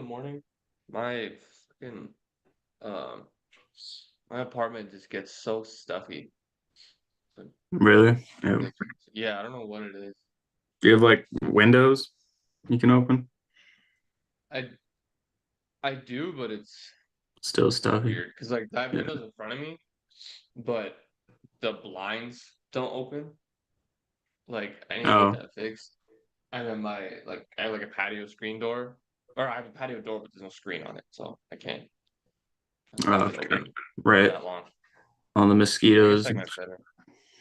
morning, my fucking um my apartment just gets so stuffy. It's Really? Yeah. ridiculous. Yeah, I don't know what it is. Do you have like windows you can open? I I do, but it's Still stuffy. weird because like I have Yeah. windows in front of me, but the blinds don't open. Like I need to get Oh, that fixed. And then I have like a patio screen door, or I have a patio door, but there's no screen on it, so I can't leave it okay. open for Right. that long. On the I guess mosquitoes. I might better.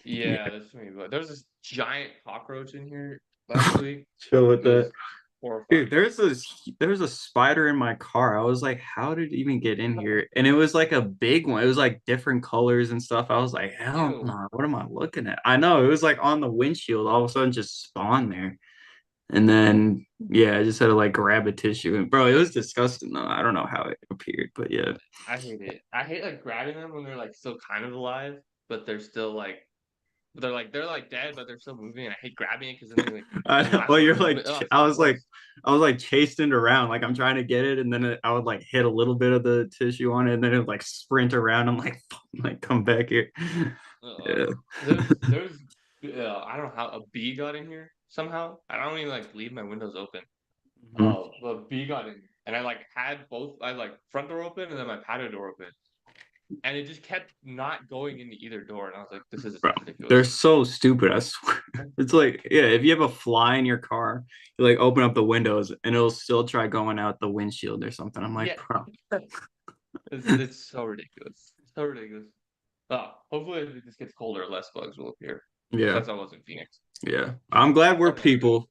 Yeah, Yeah. that's me. But there was this giant cockroach in here last week. Chill with It was that. Dude, horrifying. there's a spider in my car. I was like, how did it even get in here? And it was like a big one. It was like different colors and stuff. I was like, hell Ew. no, what am I looking at? I know it was like on the windshield, all of a sudden just spawned there. And then yeah, I just had to like grab a tissue and bro, it was disgusting though. I don't know how it appeared, but yeah. I hate it. I hate like grabbing them when they're like still kind of alive, but they're still like they're like dead, but they're still moving. And I hate grabbing it because then they like I know, well, latch you're onto like, it. Oh, it's I so was like, gross. I was like chasing it around, like I'm trying to get it, and then I would like hit a little bit of the tissue on it, and then it would like sprint around. I'm like, like come back here. Uh, Yeah. there's I don't know how a bee got in here somehow. I don't even like leave my windows open. Mhm. The bee got in, and I like had both. I like front door open and then my patio door open, and it just kept not going into either door. And I was like, "This is Bro, they're ridiculous." so stupid. I swear. It's like, yeah, if you have a fly in your car, you like open up the windows and it'll still try going out the windshield or something. I'm like, Yeah, bro. it's so ridiculous, so ridiculous. Hopefully if it just gets colder, less bugs will appear. Yeah, Since I was in Phoenix, yeah. I'm glad we're starting to get good. people.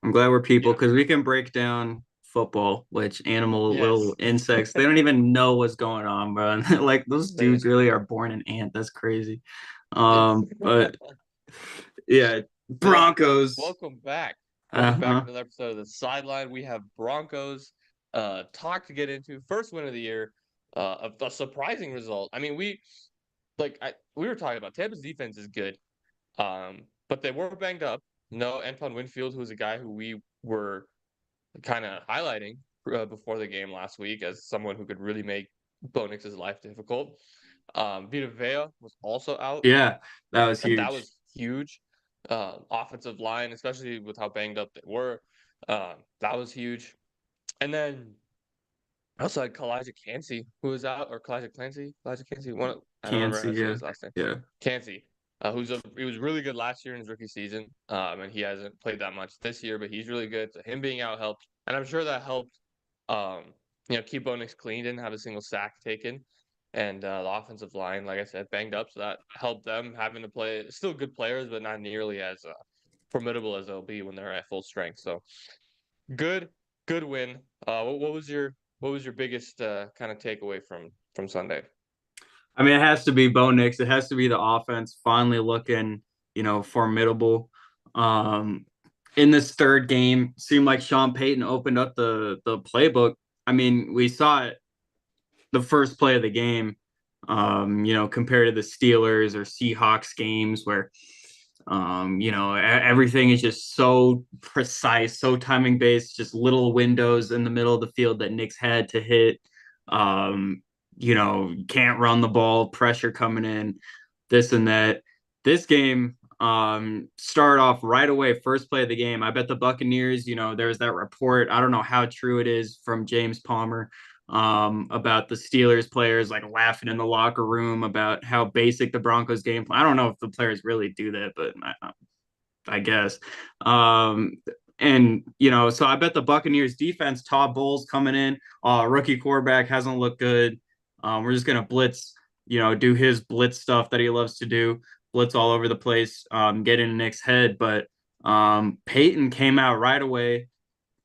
I'm glad we're people Yeah. because we can break down football, which animal little Yes. insects, they don't even know what's going on, bro. Like those They, dudes really are born an ant. That's crazy. But yeah, yeah. Broncos. Welcome back. Welcome back to Uh-huh. another episode of the Sideline. We have Broncos talk to get into. First win of the year. A surprising result. I mean, we were talking about Tampa's defense is good. But they were banged up. No, Anton Winfield, who's a guy who we were kind of highlighting before the game last week as someone who could really make Bo Nix's life difficult. Vita Vea was also out, Yeah, that was and that huge. was huge. Offensive line, especially with how banged up they were, that was huge. And then I also had Kalijah Cansey, who was out, or Kalijah Cansey, I don't Can't remember how see, to say yeah. his last name. Yeah. Cansey, he was really good last year in his rookie season, and he hasn't played that much this year, but he's really good. So him being out helped, and I'm sure that helped. Um, keep Bo Nix clean, didn't have a single sack taken, and the offensive line, like I said, banged up, so that helped them having to play. Still good players, but not nearly as formidable as they'll be when they're at full strength. So good, good win. What was your biggest kind of takeaway from Sunday? I mean, it has to be Bo Nix. It has to be the offense finally looking, formidable. Um, in this third game, seemed like Sean Payton opened up the playbook. I mean, we saw it the first play of the game. Compared to the Steelers or Seahawks games where everything is just so precise, so timing based, just little windows in the middle of the field that Knicks had to hit. Can't run the ball, pressure coming in, this and that. This game started off right away, first play of the game. I bet the Buccaneers, there was that report. I don't know how true it is from James Palmer about the Steelers players like laughing in the locker room about how basic the Broncos game plan. I don't know if the players really do that, but I guess. Um, so I bet the Buccaneers defense, Todd Bowles coming in, rookie quarterback hasn't looked good. We're just gonna blitz, do his blitz stuff that he loves to do, blitz all over the place, get in Nick's head. But Peyton came out right away,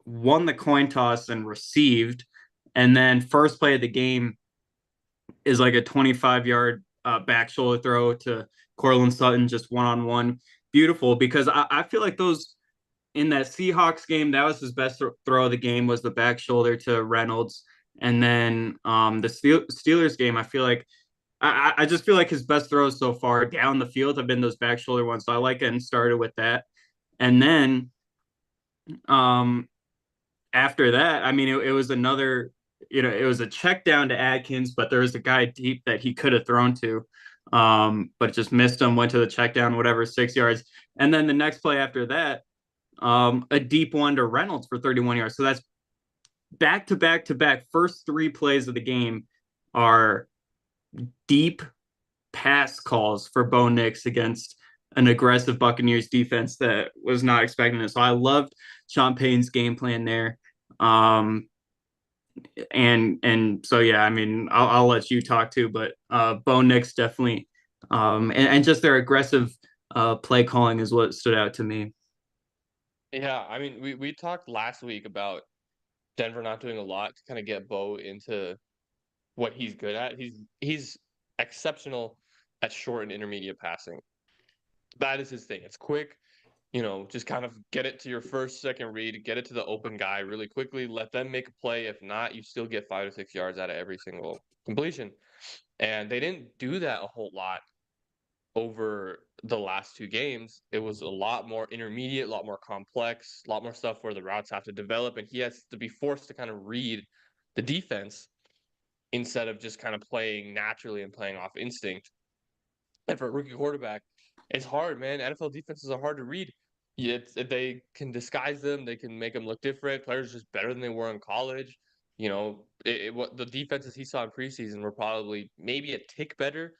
won the coin toss and received. And then first play of the game is like a 25-yard back shoulder throw to Cortland Sutton, just one-on-one. Beautiful, because I feel like those in that Seahawks game, that was his best throw of the game was the back shoulder to Reynolds. And then the Steelers game, I feel like I just feel like his best throws so far down the field have been those back shoulder ones. So I like getting started with that. And then um, after that, I mean, it was another, it was a check down to Adkins, but there was a guy deep that he could have thrown to, but just missed him, went to the check down, whatever, 6 yards. And then the next play after that, a deep one to Reynolds for 31 yards. So that's back to back to back. First three plays of the game are deep pass calls for Bo Nix against an aggressive Buccaneers defense that was not expecting it. So I loved Sean Payton's game plan there. Um, and so yeah, I mean, I'll let you talk too, but Bo Nix definitely, and just their aggressive play calling is what stood out to me. Yeah, I mean, we talked last week about Denver not doing a lot to kind of get Bo into what he's good at. He's exceptional at short and intermediate passing. That is his thing. It's quick, just kind of get it to your first, second read, get it to the open guy really quickly, let them make a play. If not, you still get 5 to 6 yards out of every single completion. And they didn't do that a whole lot over the last two games. It was a lot more intermediate, a lot more complex, a lot more stuff where the routes have to develop, and he has to be forced to kind of read the defense instead of just kind of playing naturally and playing off instinct. And for a rookie quarterback, it's hard, man. NFL defenses are hard to read. They can disguise them. They can make them look different. Players are just better than they were in college. What the defenses he saw in preseason were probably maybe a tick better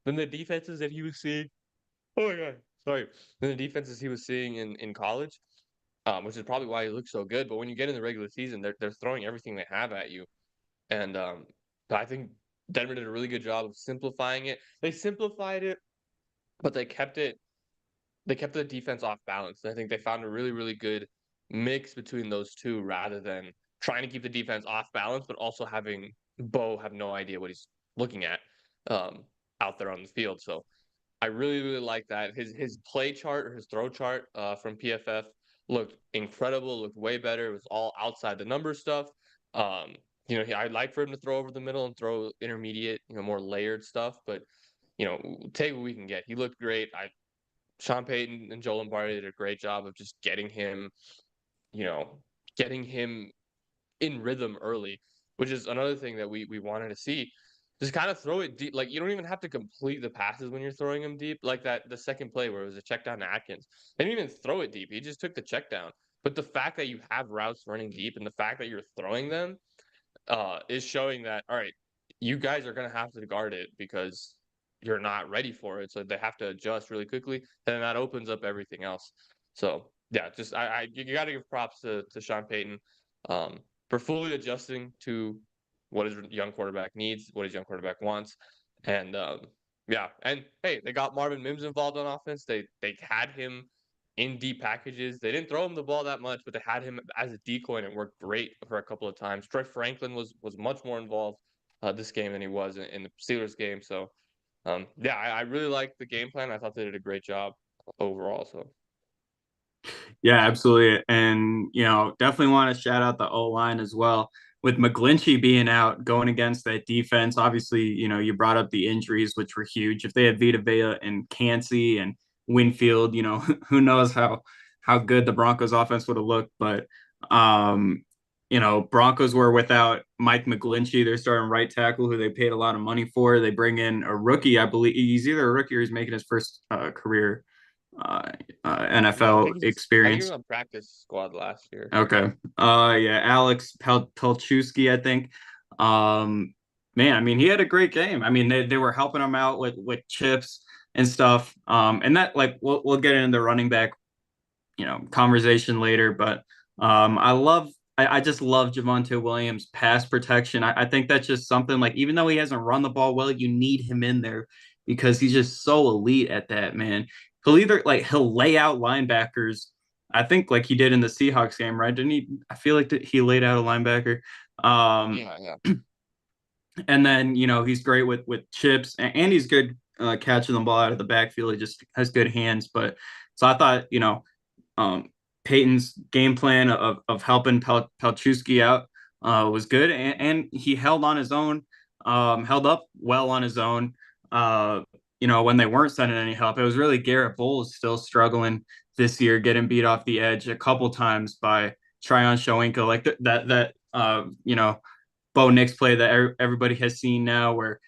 than the defenses that he was seeing. Oh my god, sorry. Than the defenses he was seeing in college, which is probably why he looks so good. But when you get in the regular season, they're throwing everything they have at you, and I think Denver did a really good job of simplifying it. They simplified it, but they kept it. They kept the defense off balance. And I think they found a really, really good mix between those two, rather than trying to keep the defense off balance, but also having Bo have no idea what he's looking at um, out there on the field. So I really, really like that. His play chart or his throw chart from PFF looked incredible. Looked way better. It was all outside the number stuff. Um, I'd like for him to throw over the middle and throw intermediate, more layered stuff. But take what we can get. He looked great. Sean Payton and Joe Lombardi did a great job of just you know, getting him in rhythm early, which is another thing that we wanted to see. Just kind of throw it deep. Like, you don't even have to complete the passes when you're throwing them deep. Like the second play where it was a check down to Atkins. They didn't even throw it deep. He just took the check down. But the fact that you have routes running deep and the fact that you're throwing them is showing that, all right, you guys are going to have to guard it because you're not ready for it. So they have to adjust really quickly. And then that opens up everything else. So yeah, just you got to give props to Sean Payton for fully adjusting to what his young quarterback needs, what his young quarterback wants. And yeah, and hey, they got Marvin Mims involved on offense. They had him in deep packages. They didn't throw him the ball that much, but they had him as a decoy, and it worked great for a couple of times. Troy Franklin was much more involved this game than he was in the Steelers game. So yeah, I really liked the game plan. I thought they did a great job overall. So Yeah, absolutely. And, definitely want to shout out the O line as well. With McGlinchey being out going against that defense, obviously, you brought up the injuries, which were huge. If they had Vita Vea and Cansey and Winfield, who knows how good the Broncos offense would have looked. But, Broncos were without Mike McGlinchey, their starting right tackle, who they paid a lot of money for. They bring in a rookie, I believe. He's either a rookie or he's making his first career yeah, NFL I think he was experience. on practice squad last year. Okay. Yeah, Alex Pelchowski, I think. Man, I mean, he had a great game. I mean, they were helping him out with chips and stuff. And that, like, we'll get into the running back, conversation later. But I just love Javonte Williams' pass protection. I think that's just something, like, even though he hasn't run the ball well, you need him in there because he's just so elite at that, man. He'll lay out linebackers. I think like he did in the Seahawks game, right? Didn't he? I feel like he laid out a linebacker. Um, Yeah, yeah. and then he's great with chips, and he's good catching the ball out of the backfield. He just has good hands. But so I thought um, Peyton's game plan of helping Pelchowski out was good, and he held on his own, held up well on his own. When they weren't sending any help, it was really Garrett Bowles still struggling this year, getting beat off the edge a couple times by Tryon Shoyinka, like that Bo Nix play that everybody has seen now, where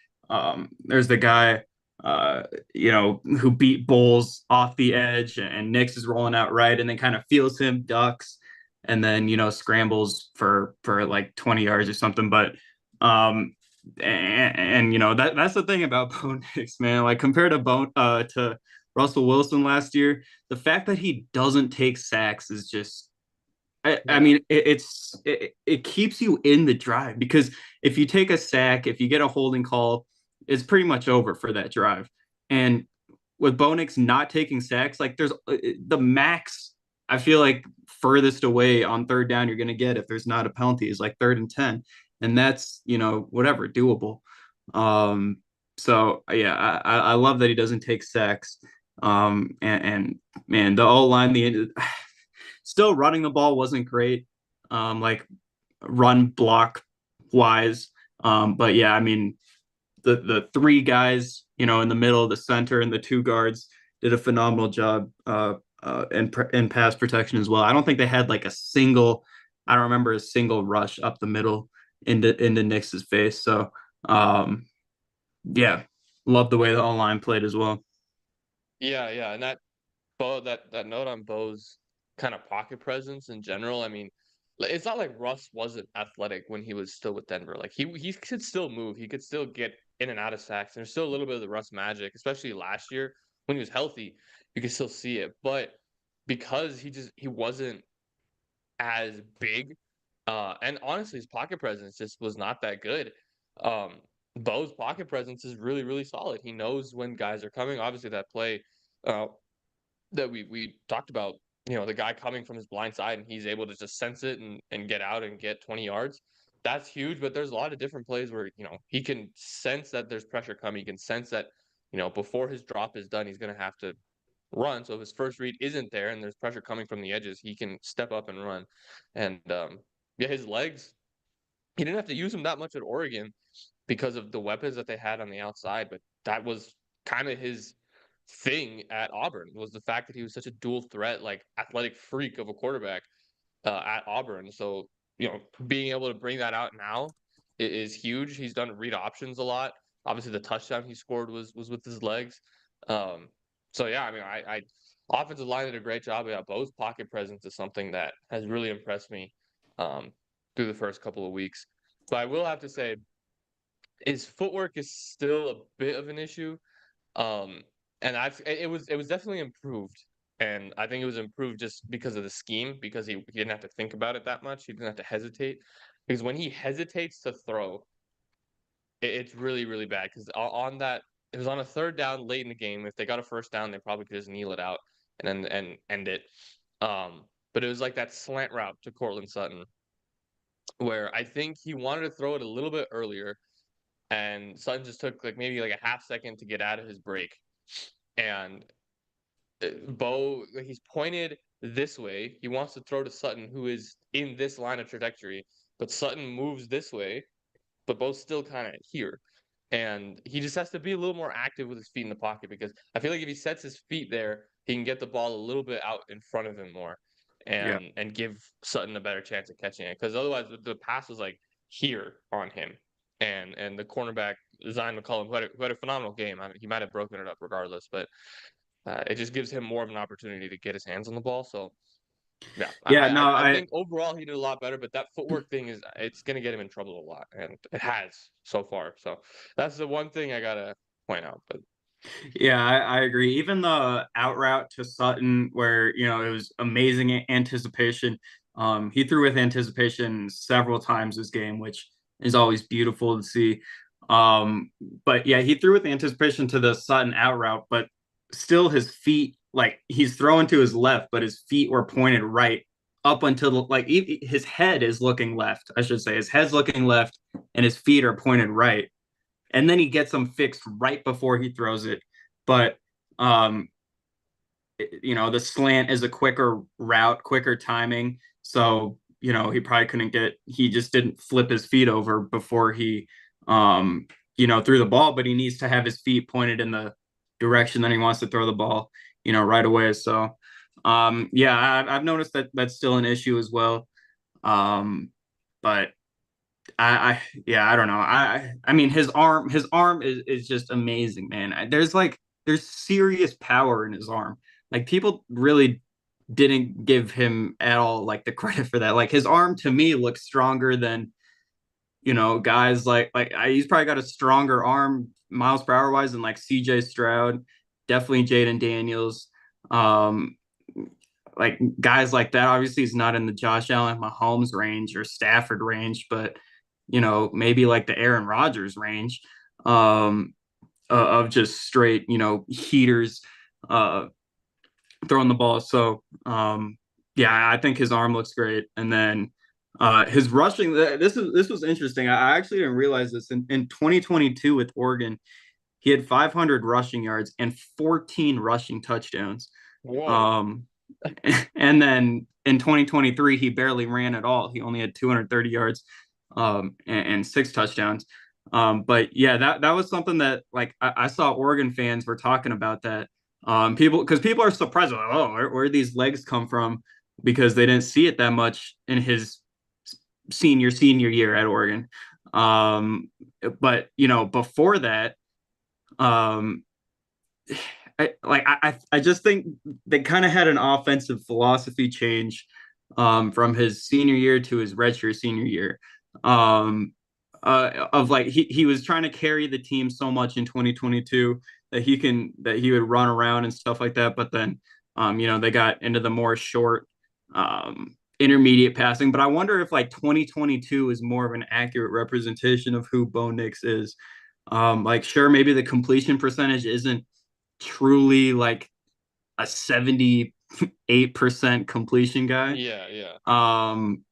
there's the guy who beat Bowles off the edge, and Nix is rolling out right, and then kind of feels him, ducks, and then scrambles for like 20 yards or something. But that's the thing about Bo Nix, man. Like compared to Russell Wilson last year, the fact that he doesn't take sacks is just I Yeah. mean, it keeps you in the drive because if you take a sack, if you get a holding call, it's pretty much over for that drive. And with Bo Nix not taking sacks, like there's the max, I feel like furthest away on third down you're going to get if there's not a penalty is like 3rd and 10. And that's, whatever, doable. Um, so yeah, I love that he doesn't take sacks. And man, the O line, the still running the ball wasn't great, like run block wise. But yeah, I mean the three guys, in the middle, the center, and the two guards did a phenomenal job in pass protection as well. I don't think they had like a single. I don't remember a single rush up the middle into Nix's face. So yeah, love the way the line played as well. Yeah, and that note on Bo's kind of pocket presence in general. I mean, it's not like Russ wasn't athletic when he was still with Denver. Like he could still move. He could still get in and out of sacks. There's still a little bit of the Russ magic, especially last year when he was healthy. You could still see it, but because he wasn't as big, and honestly, his pocket presence just was not that good. Um, Bo's pocket presence is really really solid. He knows when guys are coming. Obviously, that play. Uh, that we talked about, the guy coming from his blind side and he's able to just sense it and get out and get 20 yards. That's huge, but there's a lot of different plays where, he can sense that there's pressure coming. He can sense that, before his drop is done, he's going to have to run. So if his first read isn't there and there's pressure coming from the edges, he can step up and run. And yeah, his legs, he didn't have to use them that much at Oregon because of the weapons that they had on the outside, but that was kind of his thing at Auburn was the fact that he was such a dual threat, like athletic freak of a quarterback at Auburn. So, being able to bring that out now is huge. He's done read options a lot. Obviously, the touchdown he scored was with his legs. Um, so yeah, I mean, I offensive line did a great job. Yeah, Bo's pocket presence is something that has really impressed me um, through the first couple of weeks. But I will have to say, his footwork is still a bit of an issue. Um, and it was definitely improved. And I think it was improved just because of the scheme, because he didn't have to think about it that much. He didn't have to hesitate. Because when he hesitates to throw, it's really, really bad. Because on that, it was on a third down late in the game. If they got a first down, they probably could just kneel it out and end it. But it was like that slant route to Cortland Sutton, where I think he wanted to throw it a little bit earlier, and Sutton just took like maybe like a half second to get out of his break. And Bo, he's pointed this way. He wants to throw to Sutton, who is in this line of trajectory, but Sutton moves this way, but Bo's still kind of here. And he just has to be a little more active with his feet in the pocket, because I feel like if he sets his feet there, he can get the ball a little bit out in front of him more Yeah. and give Sutton a better chance of catching it. Because otherwise, the pass was like here on him. And the cornerback, Zion McCollum, who had a phenomenal game. I mean, he might have broken it up regardless, but it just gives him more of an opportunity to get his hands on the ball. So yeah, Yeah, I no, I, I I think overall he did a lot better, but that footwork thing it's gonna get him in trouble a lot, and it has so far. So that's the one thing I gotta point out. But Yeah, I agree. Even the out route to Sutton, where it was amazing anticipation. He threw with anticipation several times this game, which is always beautiful to see. But yeah, he threw with anticipation to the Sutton out route, but still his feet, like he's throwing to his left, but his feet were pointed right up until like his head is looking left. I should say his head's looking left, and his feet are pointed right, and then he gets them fixed right before he throws it. But um, the slant is a quicker route, quicker timing. So he probably couldn't he just didn't flip his feet over before he threw the ball. But he needs to have his feet pointed in the direction that he wants to throw the ball right away. So yeah, I've noticed that that's still an issue as well. But yeah, I don't know. I mean, his arm is just amazing, man. There's serious power in his arm. Like people really didn't give him at all like the credit for that. Like his arm to me looks stronger than guys he's probably got a stronger arm miles per hour wise than like CJ Stroud, definitely Jaden Daniels. Um, like guys like that. Obviously, he's not in the Josh Allen, Mahomes range or Stafford range, but maybe like the Aaron Rodgers range of just straight, heaters throwing the ball. So, yeah, I think his arm looks great. And then his rushing, this was interesting. I actually didn't realize this in 2022 with Oregon, he had 500 rushing yards and 14 rushing touchdowns. Whoa. Um, and then in 2023, he barely ran at all. He only had 230 yards and six touchdowns. But yeah, that was something that like I saw Oregon fans were talking about that. Because people are surprised, like, oh, where these legs come from? Because they didn't see it that much in his senior year at Oregon. But before that, um, I just think they kind of had an offensive philosophy change from his senior year to his redshirt senior year. Of like he was trying to carry the team so much in 2022 that he would run around and stuff like that. But then they got into the more short intermediate passing. But I wonder if like 2022 is more of an accurate representation of who Bo Nix is. Like sure, maybe the completion percentage isn't truly like a 78% completion guy. Yeah, yeah. Um,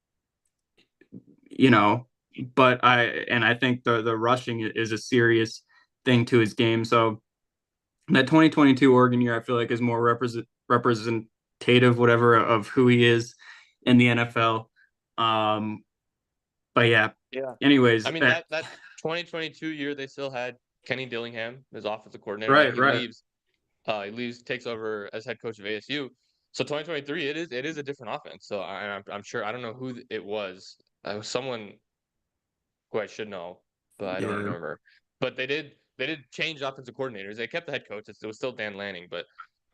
you know, but I think the rushing is a serious thing to his game. So that 2022 Oregon year, I feel like is more representative, whatever, of who he is in the NFL. Um, but yeah. Yeah. I Anyways, mean that 2022 year they still had Kenny Dillingham as offensive coordinator. Then right, right, he leaves, takes over as head coach of ASU. So 2023, it is a different offense. So I'm sure I don't know who it was. It was someone who I should know, but I don't yeah, remember. But they did change offensive coordinators. They kept the head coach. It was still Dan Lanning, but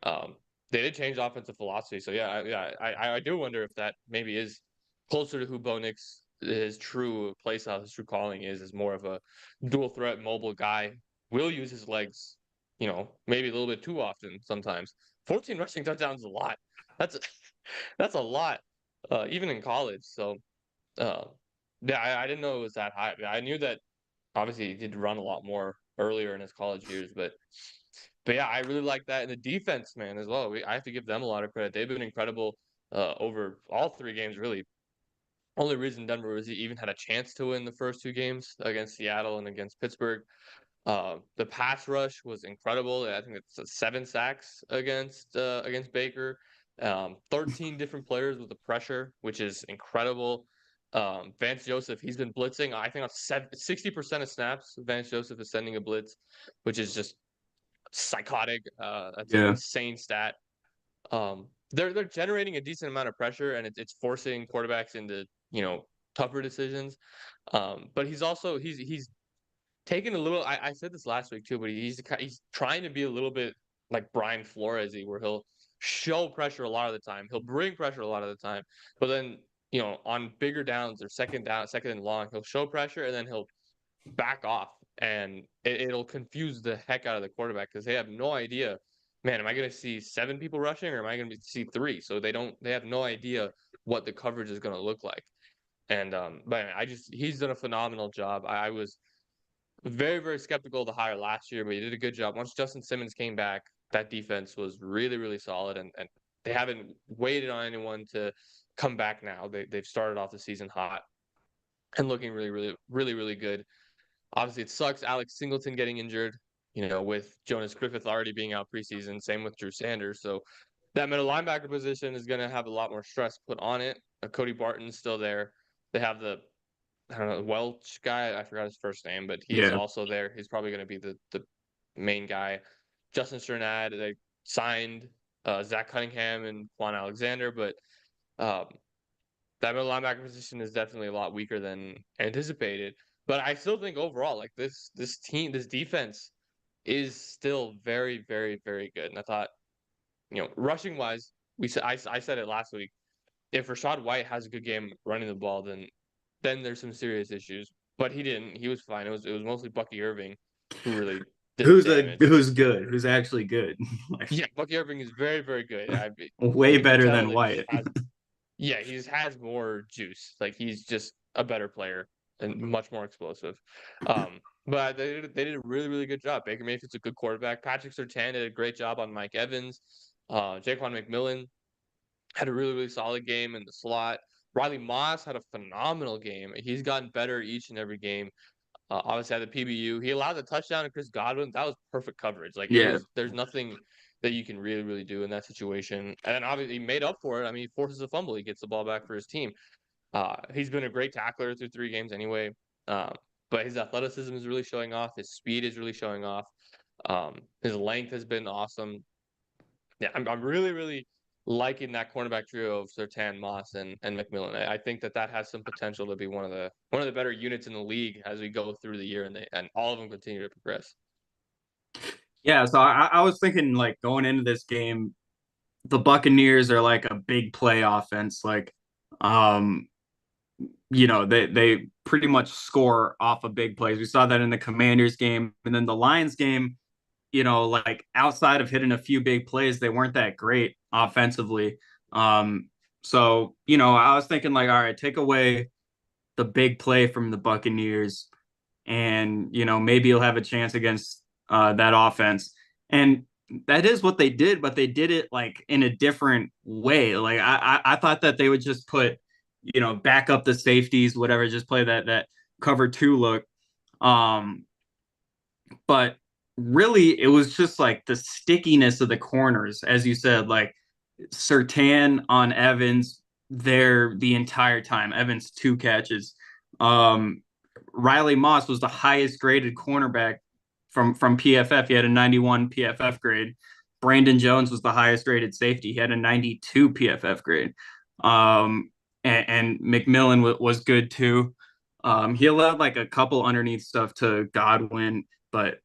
um, they did change offensive philosophy. So I do wonder if that maybe is closer to who Bo Nix, his true play style, his true calling is more of a dual threat mobile guy. Will use his legs, maybe a little bit too often sometimes. 14 rushing touchdowns is a lot. That's that's a lot, even in college. So uh, yeah, I didn't know it was that high. I knew that obviously he did run a lot more earlier in his college years, but yeah, I really like that. And the defense, man, as well. I have to give them a lot of credit. They've been incredible over all three games, really. Only reason Denver was even had a chance to win the first two games against Seattle and against Pittsburgh. The pass rush was incredible. I think it's 7 sacks against Baker. 13 different players with the pressure, which is incredible. Vance Joseph, he's been blitzing. I think on 60% of snaps, Vance Joseph is sending a blitz, which is just psychotic. That's an yeah, insane stat. They're generating a decent amount of pressure, and it's forcing quarterbacks into tougher decisions. But he's taking a little. I said this last week too, but he's trying to be a little bit like Brian Flores, where he'll show pressure a lot of the time. He'll bring pressure a lot of the time, but then on bigger downs or second down, second and long, he'll show pressure and then he'll back off, and it'll confuse the heck out of the quarterback because they have no idea. Man, am I going to see 7 people rushing or am I going to see 3? So they have no idea what the coverage is going to look like. And but he's done a phenomenal job. I was very, very skeptical of the hire last year, but he did a good job. Once Justin Simmons came back, that defense was really, really solid, and they haven't waited on anyone to come back now. They've started off the season hot and looking really, really, really, really good. Obviously, it sucks Alex Singleton getting injured, with Jonas Griffith already being out preseason. Same with Drew Sanders. So that middle linebacker position is going to have a lot more stress put on it. Cody Barton's still there. They have the I don't know, Welch guy. I forgot his first name, but he's yeah, also there. He's probably going to be the main guy. Justin Strnad, they signed Zach Cunningham and Quan Alexander, but um, that middle linebacker position is definitely a lot weaker than anticipated. But I still think overall, like this team, this defense is still very, very, very good. And I thought, rushing wise, I said it last week. If Rashad White has a good game running the ball, then there's some serious issues. But he didn't. He was fine. It was mostly Bucky Irving who really did the damage. Who's good, who's actually good. Like, Yeah, Bucky Irving is very, very good. way You can better tell than that he just White. has. Yeah, he just has more juice. Like he's just a better player and much more explosive. But they did a really, really good job. Baker Mayfield's a good quarterback. Patrick Surtain did a great job on Mike Evans. Jaquan McMillan had a really, really solid game in the slot. Riley Moss had a phenomenal game. He's gotten better each and every game. Obviously, had the PBU. He allowed the touchdown to Chris Godwin. That was perfect coverage. Like Yeah. there's nothing that you can really, really do in that situation. And then obviously, he made up for it. I mean, he forces a fumble. He gets the ball back for his team. He's been a great tackler through 3 games anyway. But his athleticism is really showing off. His speed is really showing off. His length has been awesome. Yeah, I'm really, really liking that cornerback trio of Surtain, Moss, and McMillan. I think that has some potential to be one of the better units in the league as we go through the year, and all of them continue to progress. Yeah, so I was thinking like going into this game, the Buccaneers are like a big play offense. Like, um, they pretty much score off of big plays. We saw that in the Commanders game, and then the Lions game. Like outside of hitting a few big plays, they weren't that great offensively. So I was thinking like, all right, take away the big play from the Buccaneers, and maybe you'll have a chance against that offense. And that is what they did, but they did it like in a different way. Like I thought that they would just put, back up the safeties, whatever, just play that cover two look. Um, but really it was just like the stickiness of the corners, as you said, like Sertan on Evans there the entire time. Evans 2 catches. Um, Riley Moss was the highest graded cornerback from PFF. He had a 91 PFF grade. Brandon Jones was the highest rated safety. He had a 92 PFF grade. And McMillan was good too. He allowed like a couple underneath stuff to Godwin, but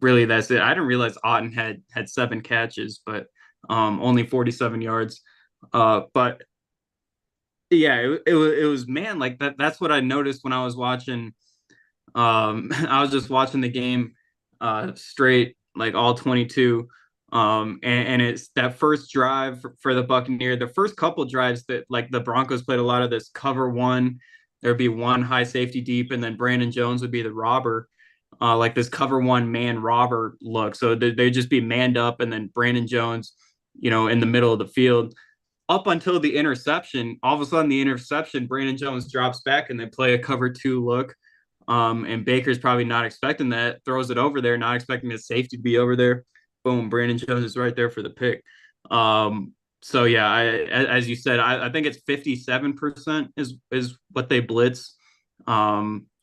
really that's it. I didn't realize Otten had 7 catches, but only 47 yards. But yeah, it was man, like that's what I noticed when I was watching. I was just watching the game straight, like all 22. And it's that first drive for the Buccaneer. The first couple drives that like the Broncos played a lot of this cover one. There'd be one high safety deep, and then Brandon Jones would be the robber, like this cover one man robber look. So they'd just be manned up, and then Brandon Jones, in the middle of the field up until the interception. All of a sudden, the interception, Brandon Jones drops back and they play a cover two look. And Baker's probably not expecting that, throws it over there, not expecting his safety to be over there. Boom, Brandon Jones is right there for the pick. So yeah, as you said, I think it's 57% is what they blitz,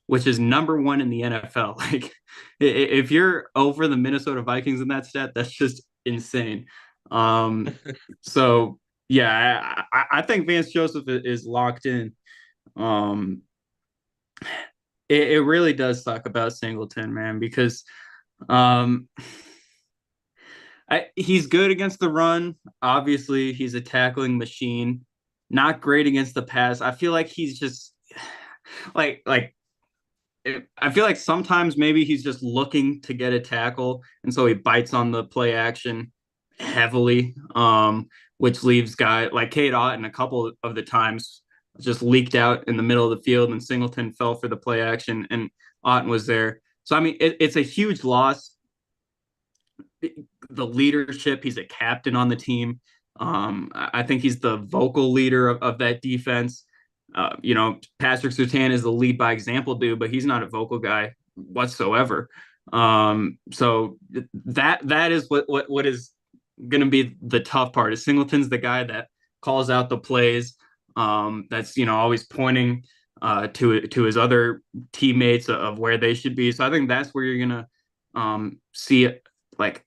which is number one in the NFL. Like if you're over the Minnesota Vikings in that stat, that's just insane. So yeah, I think Vance Joseph is locked in. Um, it really does suck about Singleton, man, because um, he's good against the run. Obviously, he's a tackling machine. Not great against the pass. I feel like he's just like I feel like sometimes maybe he's just looking to get a tackle, and so he bites on the play action heavily, which leaves guy like Cade Otton a couple of the times just leaked out in the middle of the field, and Singleton fell for the play action, and Otton was there. So I mean, it's a huge loss. The leadership, he's a captain on the team. I think he's the vocal leader of that defense. Patrick Surtain is the lead by example dude, but he's not a vocal guy whatsoever. So that is what is going to be the tough part. Is Singleton's the guy that calls out the plays. That's always pointing to his other teammates of where they should be. So I think that's where you're gonna see it, like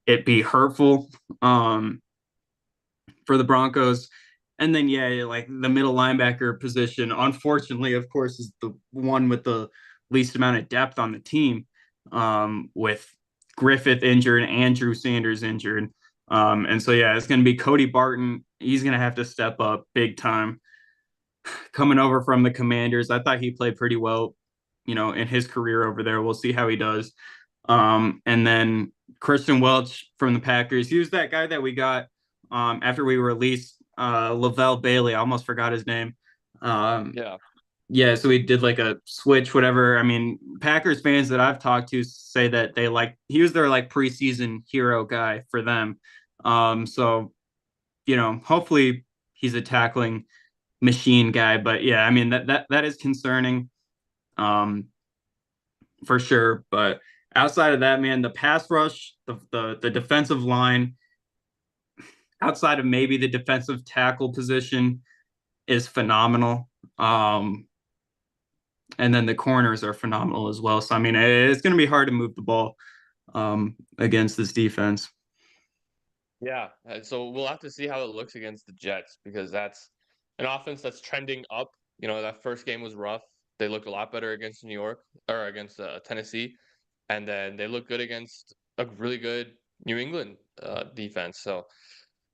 it be hurtful for the Broncos. And then yeah, like the middle linebacker position, unfortunately, of course, is the one with the least amount of depth on the team. With Griffith injured, Andrew Sanders injured. And so yeah, it's gonna be Cody Barton. He's gonna have to step up big time. Coming over from the Commanders, I thought he played pretty well, in his career over there. We'll see how he does. And then Christian Welch from the Packers. He was that guy that we got after we released Lavelle Bailey. I almost forgot his name. Um, Yeah. yeah, so we did like a switch, whatever. I mean, Packers fans that I've talked to say that he was their like preseason hero guy for them. So hopefully he's a tackling machine guy. But yeah, I mean that is concerning, um, for sure. But outside of that, man, the pass rush, the defensive line, outside of maybe the defensive tackle position, is phenomenal. And then the corners are phenomenal as well. So I mean, it's going to be hard to move the ball against this defense. Yeah. So we'll have to see how it looks against the Jets because that's an offense that's trending up. That first game was rough. They looked a lot better against New York or against Tennessee, and then they look good against a really good New England defense. So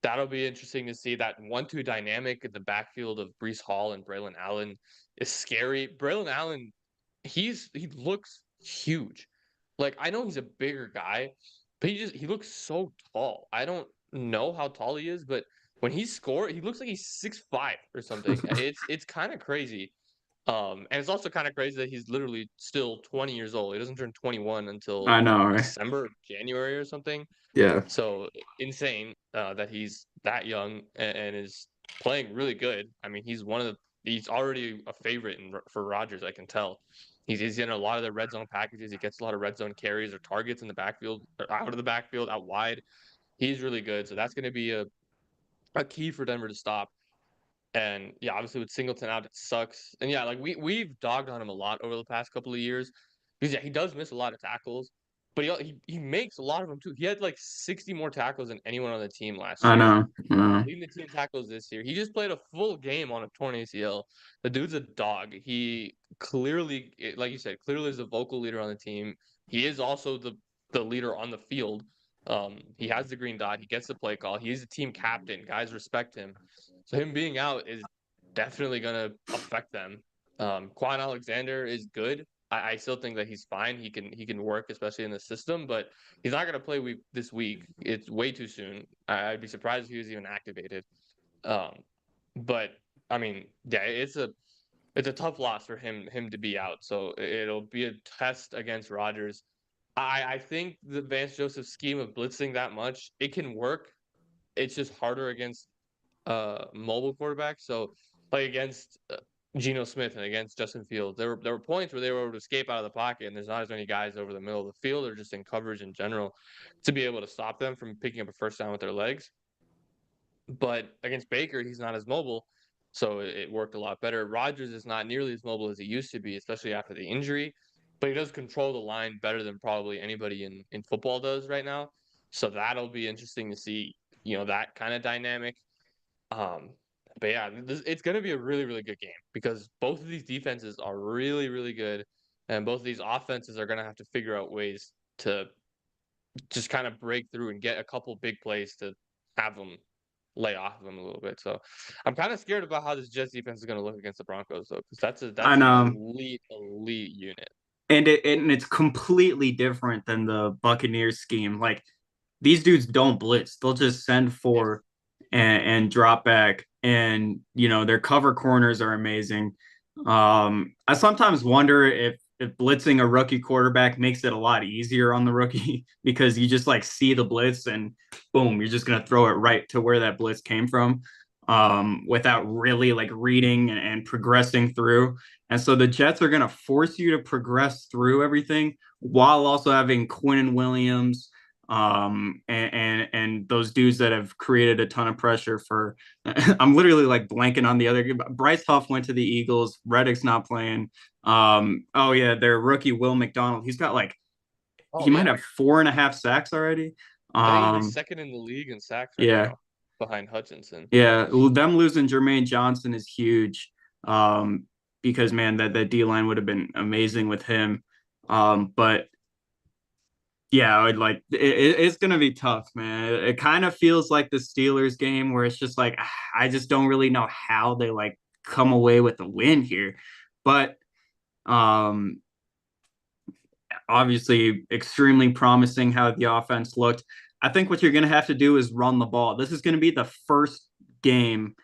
that'll be interesting to see. That 1-2 dynamic in the backfield of Breece Hall and Braylon Allen is scary. Braylon Allen, he looks huge. Like I know he's a bigger guy, but he looks so tall. I don't know how tall he is, but when he scored, he looks like he's 6'5" or something. It's kind of crazy. And it's also kind of crazy that he's literally still 20 years old. He doesn't turn 21 until I know, right? December, January or something. Yeah, So insane that he's that young and is playing really good. I mean, he's already a favorite for Rodgers. I can tell. He's in a lot of the red zone packages. He gets a lot of red zone carries or targets in the backfield, or out of the backfield, out wide. He's really good. So that's going to be a key for Denver to stop. And yeah, obviously with Singleton out, it sucks. And yeah, like we've dogged on him a lot over the past couple of years because yeah, he does miss a lot of tackles, but he makes a lot of them too. He had like 60 more tackles than anyone on the team last I year. know. I know. Leading the team tackles this year. He just played a full game on a torn ACL. The dude's a dog. He clearly, like you said, clearly is a vocal leader on the team. He is also the leader on the field. He has the green dot. He gets the play call. He's the team captain. Guys respect him. So him being out is definitely going to affect them. Quan Alexander is good. I still think that he's fine. He can work, especially in the system, but he's not going to play this week. It's way too soon. I'd be surprised if he was even activated. Um, but I mean, yeah, it's a tough loss for him to be out. So it'll be a test against Rodgers. I think the Vance Joseph scheme of blitzing that much, it can work. It's just harder against mobile quarterbacks. So like against Geno Smith and against Justin Fields, there were points where they were able to escape out of the pocket, and there's not as many guys over the middle of the field or just in coverage in general to be able to stop them from picking up a first down with their legs. But against Baker, he's not as mobile, so it worked a lot better. Rodgers is not nearly as mobile as he used to be, especially after the injury, but he does control the line better than probably anybody in football does right now. So that'll be interesting to see, that kind of dynamic. Um, but yeah, it's going to be a really, really good game because both of these defenses are really, really good, and both of these offenses are going to have to figure out ways to just kind of break through and get a couple big plays to have them lay off of them a little bit. So I'm kind of scared about how this Jets defense is going to look against the Broncos, though, because I that's an know. elite unit. And it's completely different than the Buccaneers scheme. Like these dudes don't blitz; they'll just send Yeah. four and drop back, and their cover corners are amazing. I sometimes wonder if blitzing a rookie quarterback makes it a lot easier on the rookie because you just like see the blitz and boom, you're just gonna throw it right to where that blitz came from, without really like reading and progressing through. And so the Jets are gonna force you to progress through everything while also having Quinn Williams, and those dudes that have created a ton of pressure for. I'm literally like blanking on the other. Bryce Huff went to the Eagles. Reddick's not playing. Oh yeah, their rookie Will McDonald. He's got like Oh he might yeah, have 4.5 sacks already. I think he's like Um, second in the league in sacks right yeah, now. behind Hutchinson. Yeah, well, them losing Jermaine Johnson is huge. Because man, that D line would have been amazing with him. But yeah, I would like it's gonna be tough, man. It kind of feels like the Steelers game where it's just like I just don't really know how they like come away with the win here. But um obviously extremely promising how the offense looked. I think what you're gonna have to do is run the ball. This is gonna be the first game.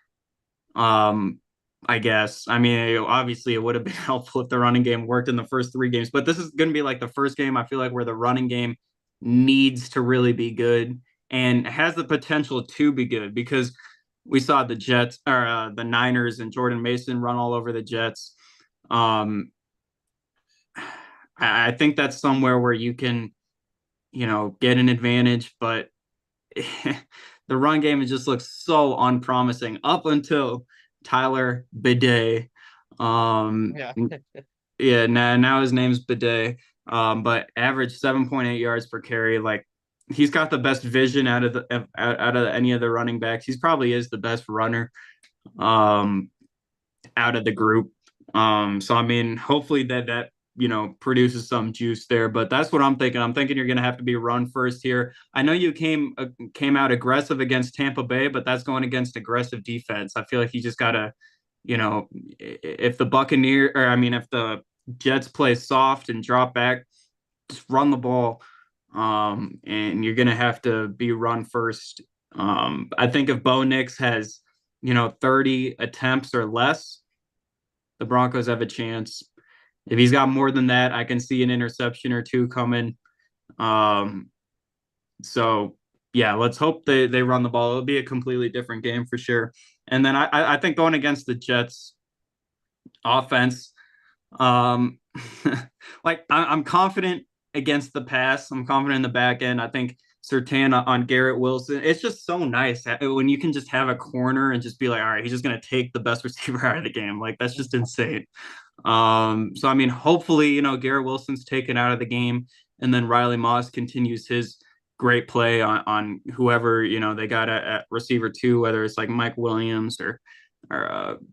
Um, I guess. I mean, obviously, it would have been helpful if the running game worked in the first three games, but this is going to be like the first game I feel like where the running game needs to really be good and has the potential to be good because we saw the Jets or the Niners and Jordan Mason run all over the Jets. Um, I think that's somewhere where you can, get an advantage, but the run game just looks so unpromising up until Tyler Bidet. Yeah. Yeah, now his name's Bidet. But average 7.8 yards per carry. Like he's got the best vision out of any of the running backs. He's probably is the best runner um out of the group. So I mean, hopefully that produces some juice there. But that's what I'm thinking. I'm thinking you're going to have to be run first here. I know you came out aggressive against Tampa Bay, but that's going against aggressive defense. I feel like you just gotta, if the Buccaneer or I mean, if the Jets play soft and drop back, just run the ball. And you're gonna have to be run first. I think if Bo Nix has 30 attempts or less, the Broncos have a chance. If he's got more than that, I can see an interception or two coming. Um, so yeah, let's hope they run the ball. It'll be a completely different game for sure. And then I think going against the Jets offense, um, like I'm confident against the pass. I'm confident in the back end. I think Sertan on Garrett Wilson. It's just so nice when you can just have a corner and just be like, all right, he's just gonna take the best receiver out of the game. Like that's just insane. So I mean, hopefully, Garrett Wilson's taken out of the game, and then Riley Moss continues his great play on whoever they got at receiver two, whether it's like Mike Williams or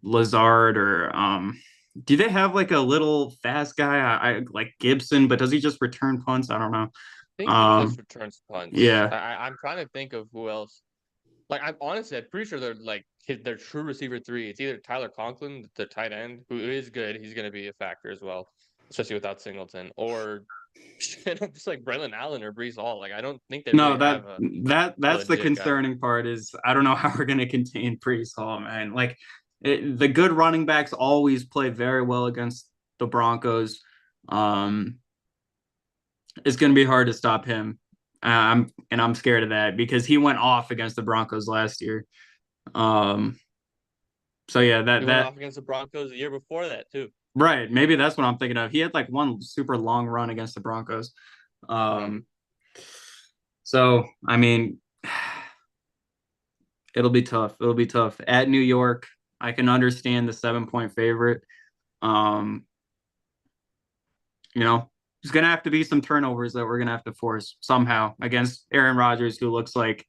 Lazard or do they have like a little fast guy? I like Gibson, but does he just return punts? I don't know. I think he just Um, returns punts. yeah, I'm trying to think of who else. Like I'm pretty sure they're like their true receiver three. It's either Tyler Conklin, the tight end, who is good. He's going to be a factor as well, especially without Singleton, or just like Braylon Allen or Brees Hall. Like I don't think they no, really that have that a that's the legit guy. concerning part is I don't know how we're gonna contain Brees Hall, man. Like the good running backs always play very well against the Broncos. Um, it's gonna be hard to stop him. I'm scared of that because he went off against the Broncos last year. Um, so yeah, He went off against the Broncos the year before that too. right. Maybe that's what I'm thinking of. He had like one super long run against the Broncos. Mm-hmm. Um, so I mean, it'll be tough. It'll be tough at New York. I can understand the 7-point favorite. Um, there's gonna have to be some turnovers that we're gonna have to force somehow against Aaron Rodgers, who looks like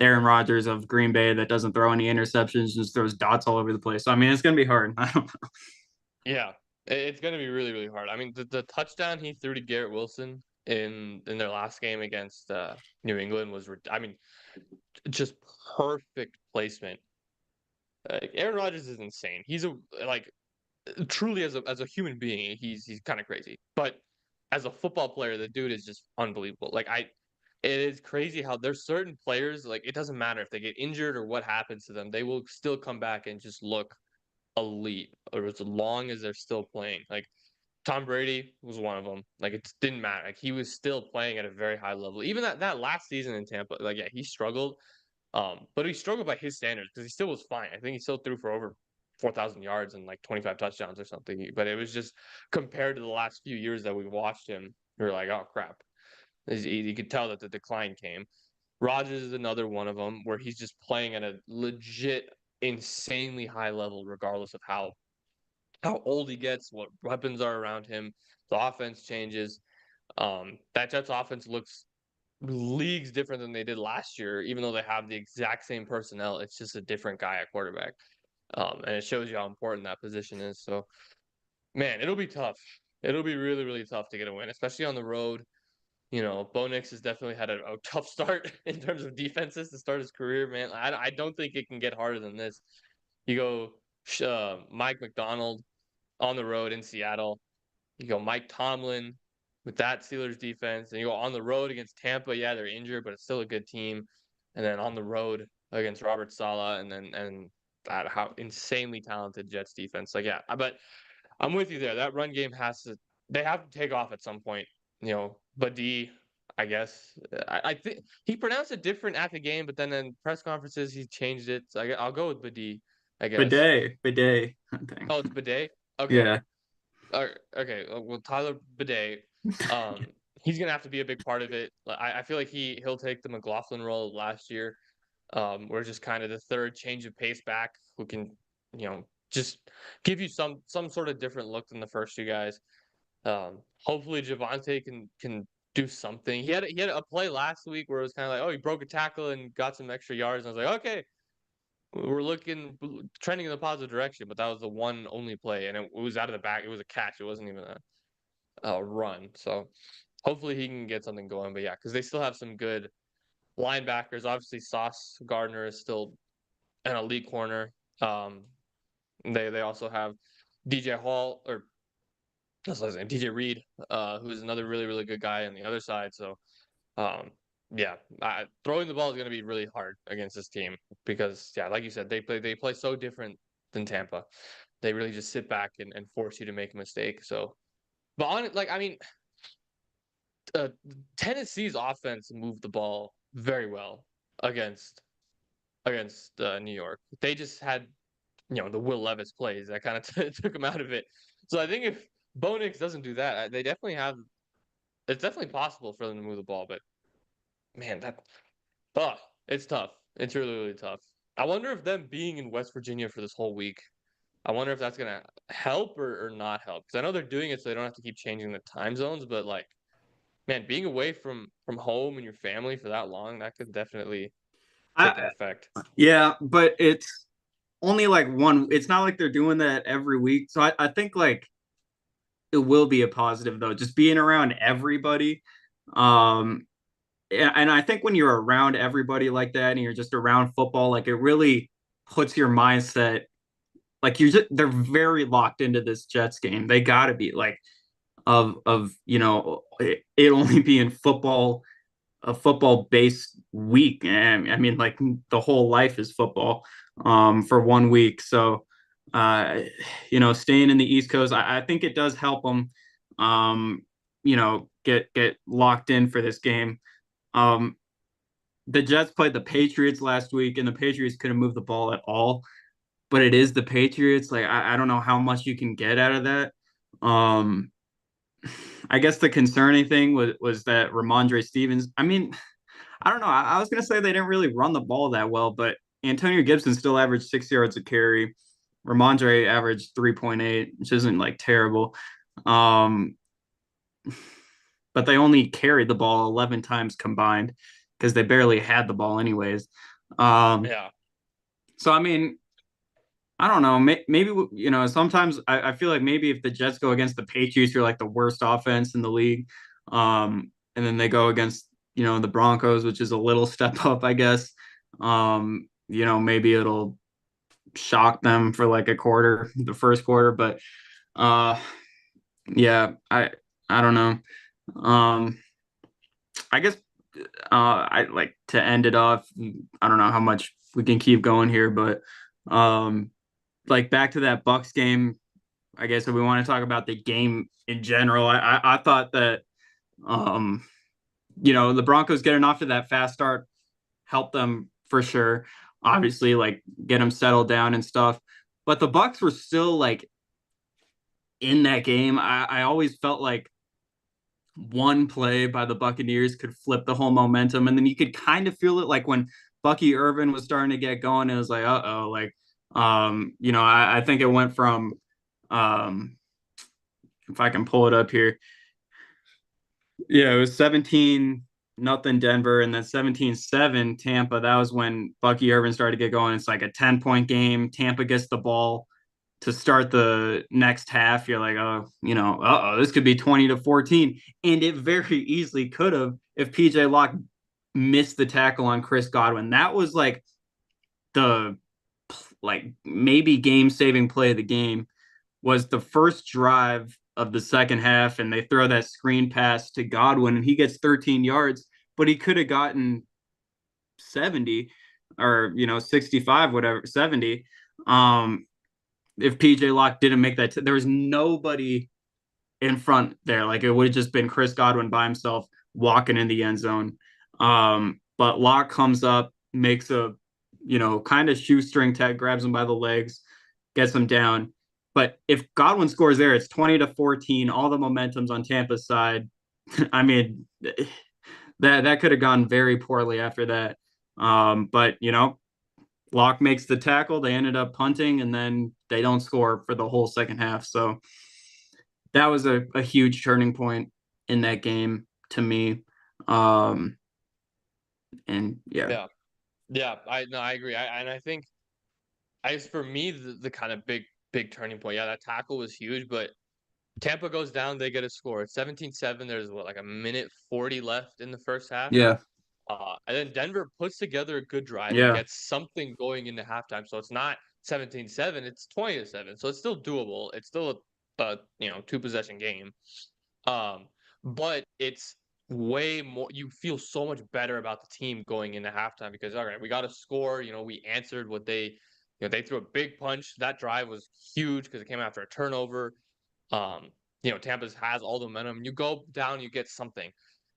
Aaron Rodgers of Green Bay that doesn't throw any interceptions, just throws dots all over the place. So I mean, it's gonna be hard. I don't know. Yeah, it's going to be really really hard. I mean, the touchdown he threw to Garrett Wilson in their last game against New England was, I mean, just perfect placement. Aaron Rodgers is insane. He's like truly as a human being, he's kind of crazy. But as a football player, the dude is just unbelievable. It is crazy how there's certain players, like it doesn't matter if they get injured or what happens to them, they will still come back and just look elite, or as long as they're still playing. Like Tom Brady was one of them. Like it didn't matter. Like he was still playing at a very high level. Even that last season in Tampa, like yeah, he struggled. But he struggled by his standards because he still was fine. I think he still threw for over 4,000 yards and like 25 touchdowns or something. But it was just compared to the last few years that we watched him, we were like, oh crap. You could tell that the decline came. Rodgers is another one of them where he's just playing at a legit, insanely high level, regardless of how old he gets, what weapons are around him. The offense changes. That Jets offense looks leagues different than they did last year, even though they have the exact same personnel. It's just a different guy at quarterback. And it shows you how important that position is. So, man, it'll be tough. It'll be really, really tough to get a win, especially on the road. Bo Nix has definitely had a tough start in terms of defenses to start his career, man. I don't think it can get harder than this. You go Mike McDonald on the road in Seattle. You go Mike Tomlin with that Steelers defense, and you go on the road against Tampa. Yeah, they're injured, but it's still a good team. And then on the road against Robert Saleh, and that how insanely talented Jets defense. Like, yeah, but I'm with you there. That run game they have to take off at some point. Badi, I guess. I think he pronounced it different at the game, but then in press conferences he changed it. So I'll go with Badi, I guess. Bidet, I think. Oh, it's Bidet. Okay. Yeah. Okay. Well, Tyler Bidet, um, he's gonna have to be a big part of it. I feel like he'll take the McLaughlin role last year. We're just kind of the third change of pace back who can, just give you some sort of different look than the first two guys. Hopefully Javonte can do something. He had a play last week where it was kind of like, oh, he broke a tackle and got some extra yards. And I was like, okay, we're trending in the positive direction. But that was the one only play, and it was out of the back. It was a catch. It wasn't even a run. So hopefully he can get something going. But yeah, because they still have some good linebackers. Obviously, Sauce Gardner is still an elite corner. They also have DJ Hall or that's what I was saying, DJ Reed, who's another really really good guy on the other side. So um, yeah, throwing the ball is going to be really hard against this team because yeah, like you said, they play so different than Tampa. They really just sit back and force you to make a mistake. So, but I mean, uh, Tennessee's offense moved the ball very well against New York. They just had the Will Levis plays that kind of took them out of it. So I think if Bo Nix doesn't do that, they definitely have. It's definitely possible for them to move the ball, but man, oh, it's tough. It's really really tough. I wonder if them being in West Virginia for this whole week, I wonder if that's gonna help or not help. Because I know they're doing it so they don't have to keep changing the time zones, but like, man, being away from home and your family for that long, that could definitely take an I effect. Yeah, but it's only like one. It's not like they're doing that every week. So I think like it will be a positive though, just being around everybody. Um, and I think when you're around everybody like that and you're just around football, like it really puts your mindset like they're very locked into this Jets game. They got to be like of it only being football a football based week. And I mean, like the whole life is football for 1 week. So, staying in the East Coast, I think it does help them, get locked in for this game. Um, the Jets played the Patriots last week, and the Patriots couldn't move the ball at all. But it is the Patriots. Like I don't know how much you can get out of that. Um, I guess the concerning thing was that Ramondre Stevens. I mean, I don't know. I was gonna say they didn't really run the ball that well, but Antonio Gibson still averaged 6 yards a carry. Ramondre averaged 3.8, which isn't like terrible. Um, but they only carried the ball 11 times combined because they barely had the ball anyways. Um, Yeah. so I mean, I don't know. Maybe sometimes I feel like maybe if the Jets go against the Patriots, you're like the worst offense in the league, and then they go against the Broncos, which is a little step up, I guess. Maybe it'll shock them for like a quarter, the first quarter, but uh, yeah, I don't know. Um, I guess I like to end it off. I don't know how much we can keep going here, but like back to that Bucks game. I guess if we want to talk about the game in general, I thought that um, the Broncos getting off to that fast start helped them for sure. Obviously, like get them settled down and stuff. But the Bucks were still like in that game. I always felt like one play by the Buccaneers could flip the whole momentum, and then you could kind of feel it like when Bucky Irvin was starting to get going. It was like, like I think it went from um, if I can pull it up here. Yeah, it was 17. nothing Denver, and then 17-7 Tampa. That was when Bucky Irvin started to get going. It's like a 10-point game. Tampa gets the ball to start the next half. You're like, oh, this could be 20-14. And it very easily could have if PJ Locke missed the tackle on Chris Godwin. That was the maybe game saving play of the game. Was the first drive of the second half, and they throw that screen pass to Godwin, and he gets 13 yards, but he could have gotten 70 or 65, whatever, 70. If PJ Locke didn't make that, there was nobody in front there. Like it would have just been Chris Godwin by himself walking in the end zone. But Locke comes up, makes a kind of shoestring tag, grabs him by the legs, gets him down. But if Godwin scores there, it's 20-14. All the momentum's on Tampa's side. I mean, that could have gone very poorly after that. But Locke makes the tackle. They ended up punting, and then they don't score for the whole second half. So that was a huge turning point in that game to me. And yeah. Yeah, I agree. I think for me the kind of big turning point. Yeah, that tackle was huge, but Tampa goes down, they get a score. It's 17-7. There's like a minute 40 left in the first half. Yeah. And then Denver puts together a good drive and Yeah. gets something going into halftime. So it's not 17-7, it's 20-7. So it's still doable. It's still a two possession game. But it's way more, you feel so much better about the team going into halftime because all right, we got a score, we answered what they threw a big punch. That drive was huge because it came after a turnover. Tampa's has all the momentum. You go down, you get something.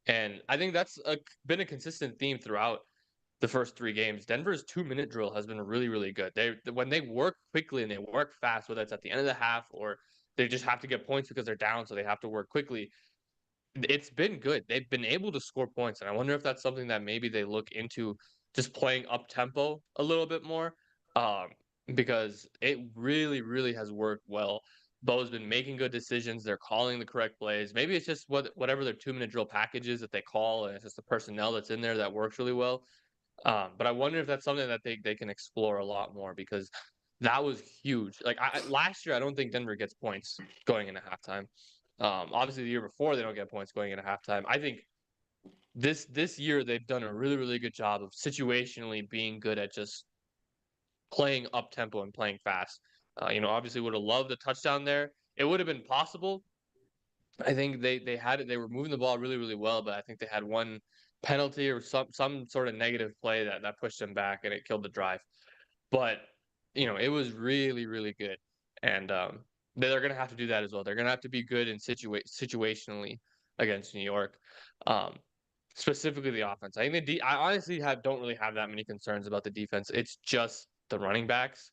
And I think that's been a consistent theme throughout the first three games. Denver's 2-minute drill has been really, really good. When they work quickly and they work fast, whether it's at the end of the half or they just have to get points because they're down, so they have to work quickly. It's been good. They've been able to score points, and I wonder if that's something that maybe they look into just playing up tempo a little bit more, because it really, really has worked well. Bo's been making good decisions. They're calling the correct plays. Maybe it's just whatever their 2-minute drill package is that they call, and it's just the personnel that's in there that works really well. But I wonder if that's something that they can explore a lot more because that was huge. Like last year, I don't think Denver gets points going into halftime. Obviously, the year before they don't get points going into halftime. I think this year they've done a really, really good job of situationally being good at just playing up tempo and playing fast. Obviously would have loved a touchdown there. It would have been possible. I think they had it. They were moving the ball really, really well, but I think they had one penalty or some sort of negative play that pushed them back and it killed the drive. But it was really, really good, and they're gonna have to do that as well. They're gonna have to be good in situationally against New York, specifically the offense. I think I honestly don't really have that many concerns about the defense. It's just the running backs,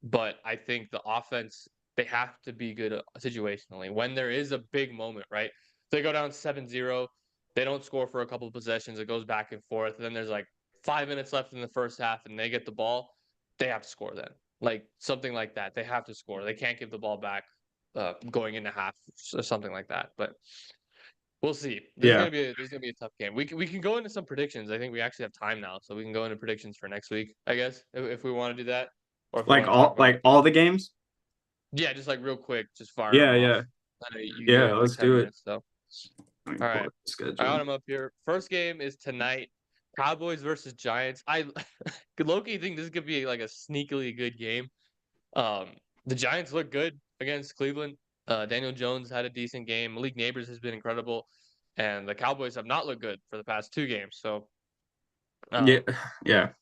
but I think the offense, they have to be good situationally. When there is a big moment, right? They go down 7-0, they don't score for a couple of possessions, it goes back and forth, and then there's like 5 minutes left in the first half and they get the ball, they have to score then. Like something like that. They have to score. They can't give the ball back going into half or something like that. But we'll see. This Yeah. is gonna be a tough game. We can go into some predictions. I think we actually have time now, so we can go into predictions for next week. I guess if we want to do that, or if we want to talk about All the games. yeah, just like real quick, just fire them Yeah. off. Yeah. I know you Yeah. have like Let's 10 do it. minutes, so Let me all pull right. up the I got schedule. them up here. First game is tonight. Cowboys versus Giants. I low-key think this could be like a sneakily good game. Um, the Giants look good against Cleveland. Daniel Jones had a decent game. Malik Neighbors has been incredible, and the Cowboys have not looked good for the past two games. So Yeah. um, Yeah.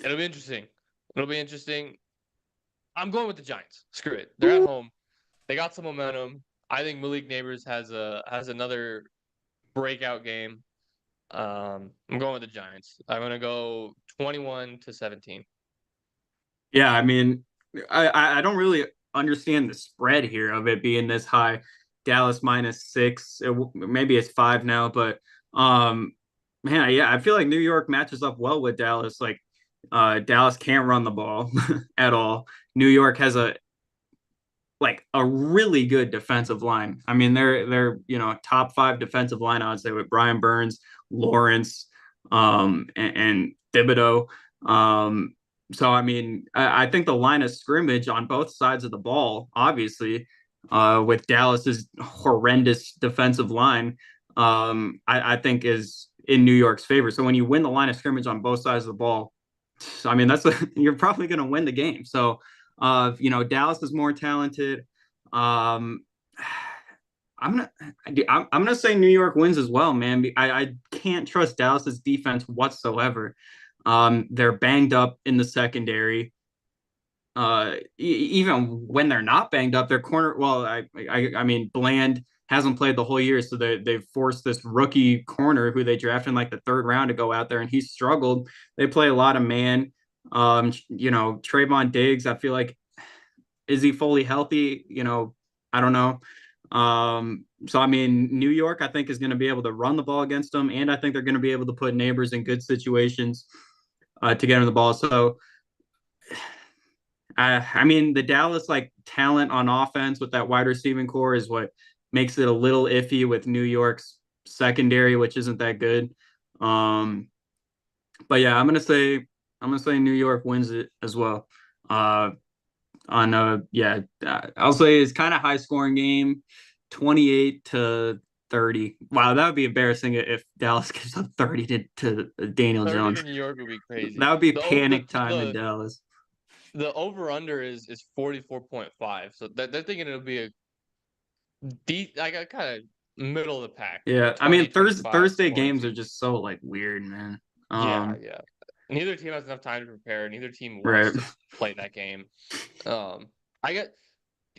it'll be interesting. It'll be interesting. I'm going with the Giants. Screw it. They're at home. They got some momentum. I think Malik Neighbors has another breakout game. I'm going with the Giants. I'm gonna go 21-17. Yeah. I mean, I don't really understand the spread here of it being this high. Dallas -6. Maybe it's 5 now, but um, man, yeah, I feel like New York matches up well with Dallas. Like, Dallas can't run the ball at all. New York has a like a really good defensive line. I mean, they're top five defensive line, I would say, with Brian Burns, Lawrence, and Thibodeau. So I mean, I think the line of scrimmage on both sides of the ball, obviously, with Dallas's horrendous defensive line, I think is in New York's favor. So when you win the line of scrimmage on both sides of the ball, I mean, you're probably going to win the game. So, Dallas is more talented. Um, I'm gonna say New York wins as well, man. I can't trust Dallas's defense whatsoever. They're banged up in the secondary. Even when they're not banged up, their corner. Well, I mean, Bland hasn't played the whole year, so they've forced this rookie corner who they drafted in like the third round to go out there, and he's struggled. They play a lot of man. Trayvon Diggs, I feel like, is he fully healthy? I don't know. So I mean, New York, I think, is going to be able to run the ball against them, and I think they're going to be able to put Neighbors in good situations to get him the ball. So I mean, the Dallas like talent on offense with that wide receiving core is what makes it a little iffy with New York's secondary, which isn't that good. Um, but yeah, I'm gonna say New York wins it as well. Uh, I'll say it's kind of high scoring game, 28-30. Wow, that would be embarrassing if Dallas gives up 30 to Daniel 30 Jones. to New York would be crazy. That would be The panic time in the Dallas. the over under is 44.5. So they're thinking it'll be a like a kind of middle of the pack, Yeah, I mean 20, 25 Thursday points. games are just so like weird, man. Yeah, yeah. Neither team has enough time to prepare. Neither team wants Right. to play that game. I get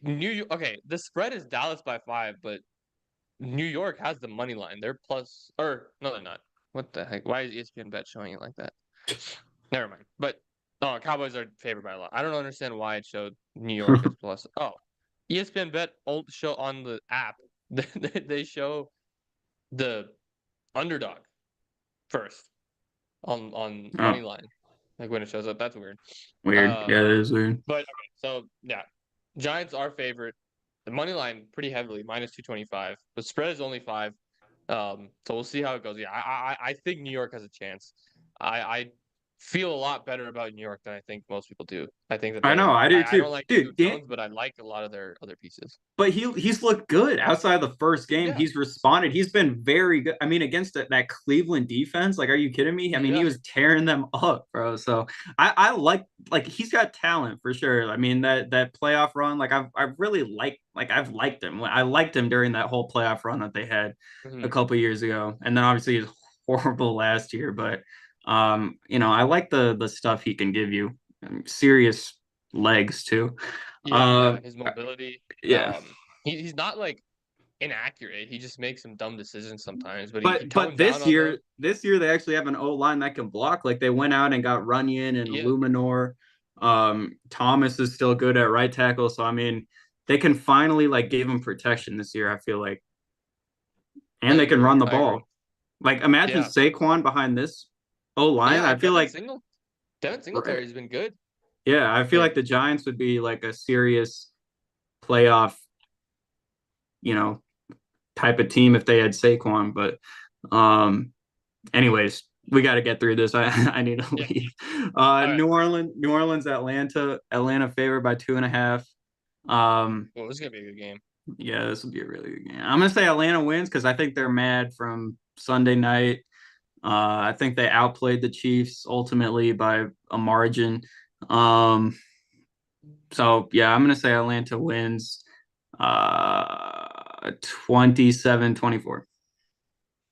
New York. Okay, the spread is Dallas by 5, but New York has the money line. They're plus, or no, they're not. What the heck? Why is ESPN bet showing it like that? Never mind. But Cowboys are favored by a lot. I don't understand why it showed New York as plus. Oh, ESPN bet old show on the app. They show the underdog first on money Oh, line, like when it shows up. That's weird. weird. Yeah, Um, that is weird. but okay, so yeah, Giants are favorite. The money line pretty heavily, minus 225. The spread is only 5. So we'll see how it goes. Yeah, I think New York has a chance. I feel a lot better about New York than I think most people do. I think that I know, I do I too. don't like Daniel Dude, Jones, but I like a lot of their other pieces. but he's looked good outside of the first game. Yeah, He's responded. He's been very good. I mean, against that Cleveland defense, like, are you kidding me? I mean, he yeah. was tearing them up, bro. So I like he's got talent for sure. I mean, that playoff run, like I've really I've liked him. I liked him during that whole playoff run that they had a Mhm. couple years ago, and then obviously he's horrible last year. But I like the stuff he can give you. Serious legs too. Yeah, yeah. Um, His mobility. yeah. He's not like inaccurate. He just makes some dumb decisions sometimes, but he But tones down on them. this year they actually have an O line that can block. Like they went out and got Runyon and Yeah. Luminor. Thomas is still good at right tackle, so I mean they can finally like give him protection this year. I feel like, I and they can agree. run the I agree. ball. Like imagine Yeah. Saquon behind this O line. Yeah, I feel like, Devin Singletary's been good. yeah, I feel like Like, the Giants would be like a serious playoff, you know, type of team if they had Saquon. But anyways, we got to get through this. I need to yeah. leave. All right. New Orleans, Atlanta favored by 2.5. Well, this is gonna be a good game. Yeah, this will be a really good game. I'm gonna say Atlanta wins because I think they're mad from Sunday night. I think they outplayed the Chiefs ultimately by a margin. Um, so yeah, I'm gonna say Atlanta wins 27-24.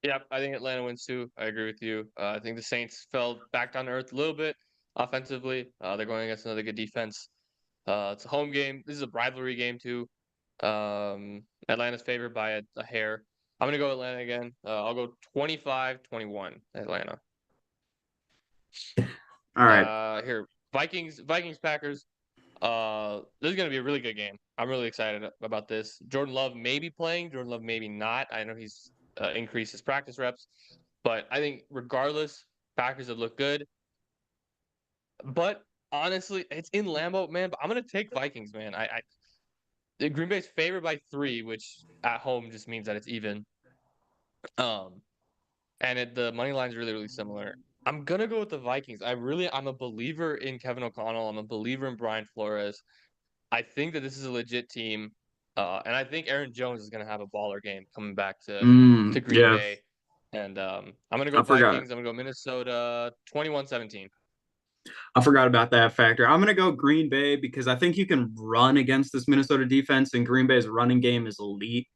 Yeah, I think Atlanta wins too. I agree with you. I think the Saints fell back down to earth a little bit offensively. They're going against another good defense. It's a home game. This is a rivalry game too. Atlanta's favored by a hair. I'm gonna go Atlanta again. I'll go 25-21 Atlanta. All right. Here, Vikings, Packers. This is gonna be a really good game. I'm really excited about this. Jordan Love may be playing. Jordan Love maybe not. I know he's increased his practice reps, but I think regardless, Packers have looked good. But honestly, it's in Lambeau, man. But I'm gonna take Vikings, man. Green Bay's favored by 3, which at home just means that it's even. Um, the money line is really, really similar. I'm gonna go with the Vikings. I'm a believer in Kevin O'Connell. I'm a believer in Brian Flores. I think that this is a legit team, and I think Aaron Jones is gonna have a baller game coming back to Green Yeah, Bay. And I'm gonna go I forgot. Vikings. I'm gonna go Minnesota 21-17. I forgot about that factor. I'm gonna go Green Bay because I think you can run against this Minnesota defense, and Green Bay's running game is elite.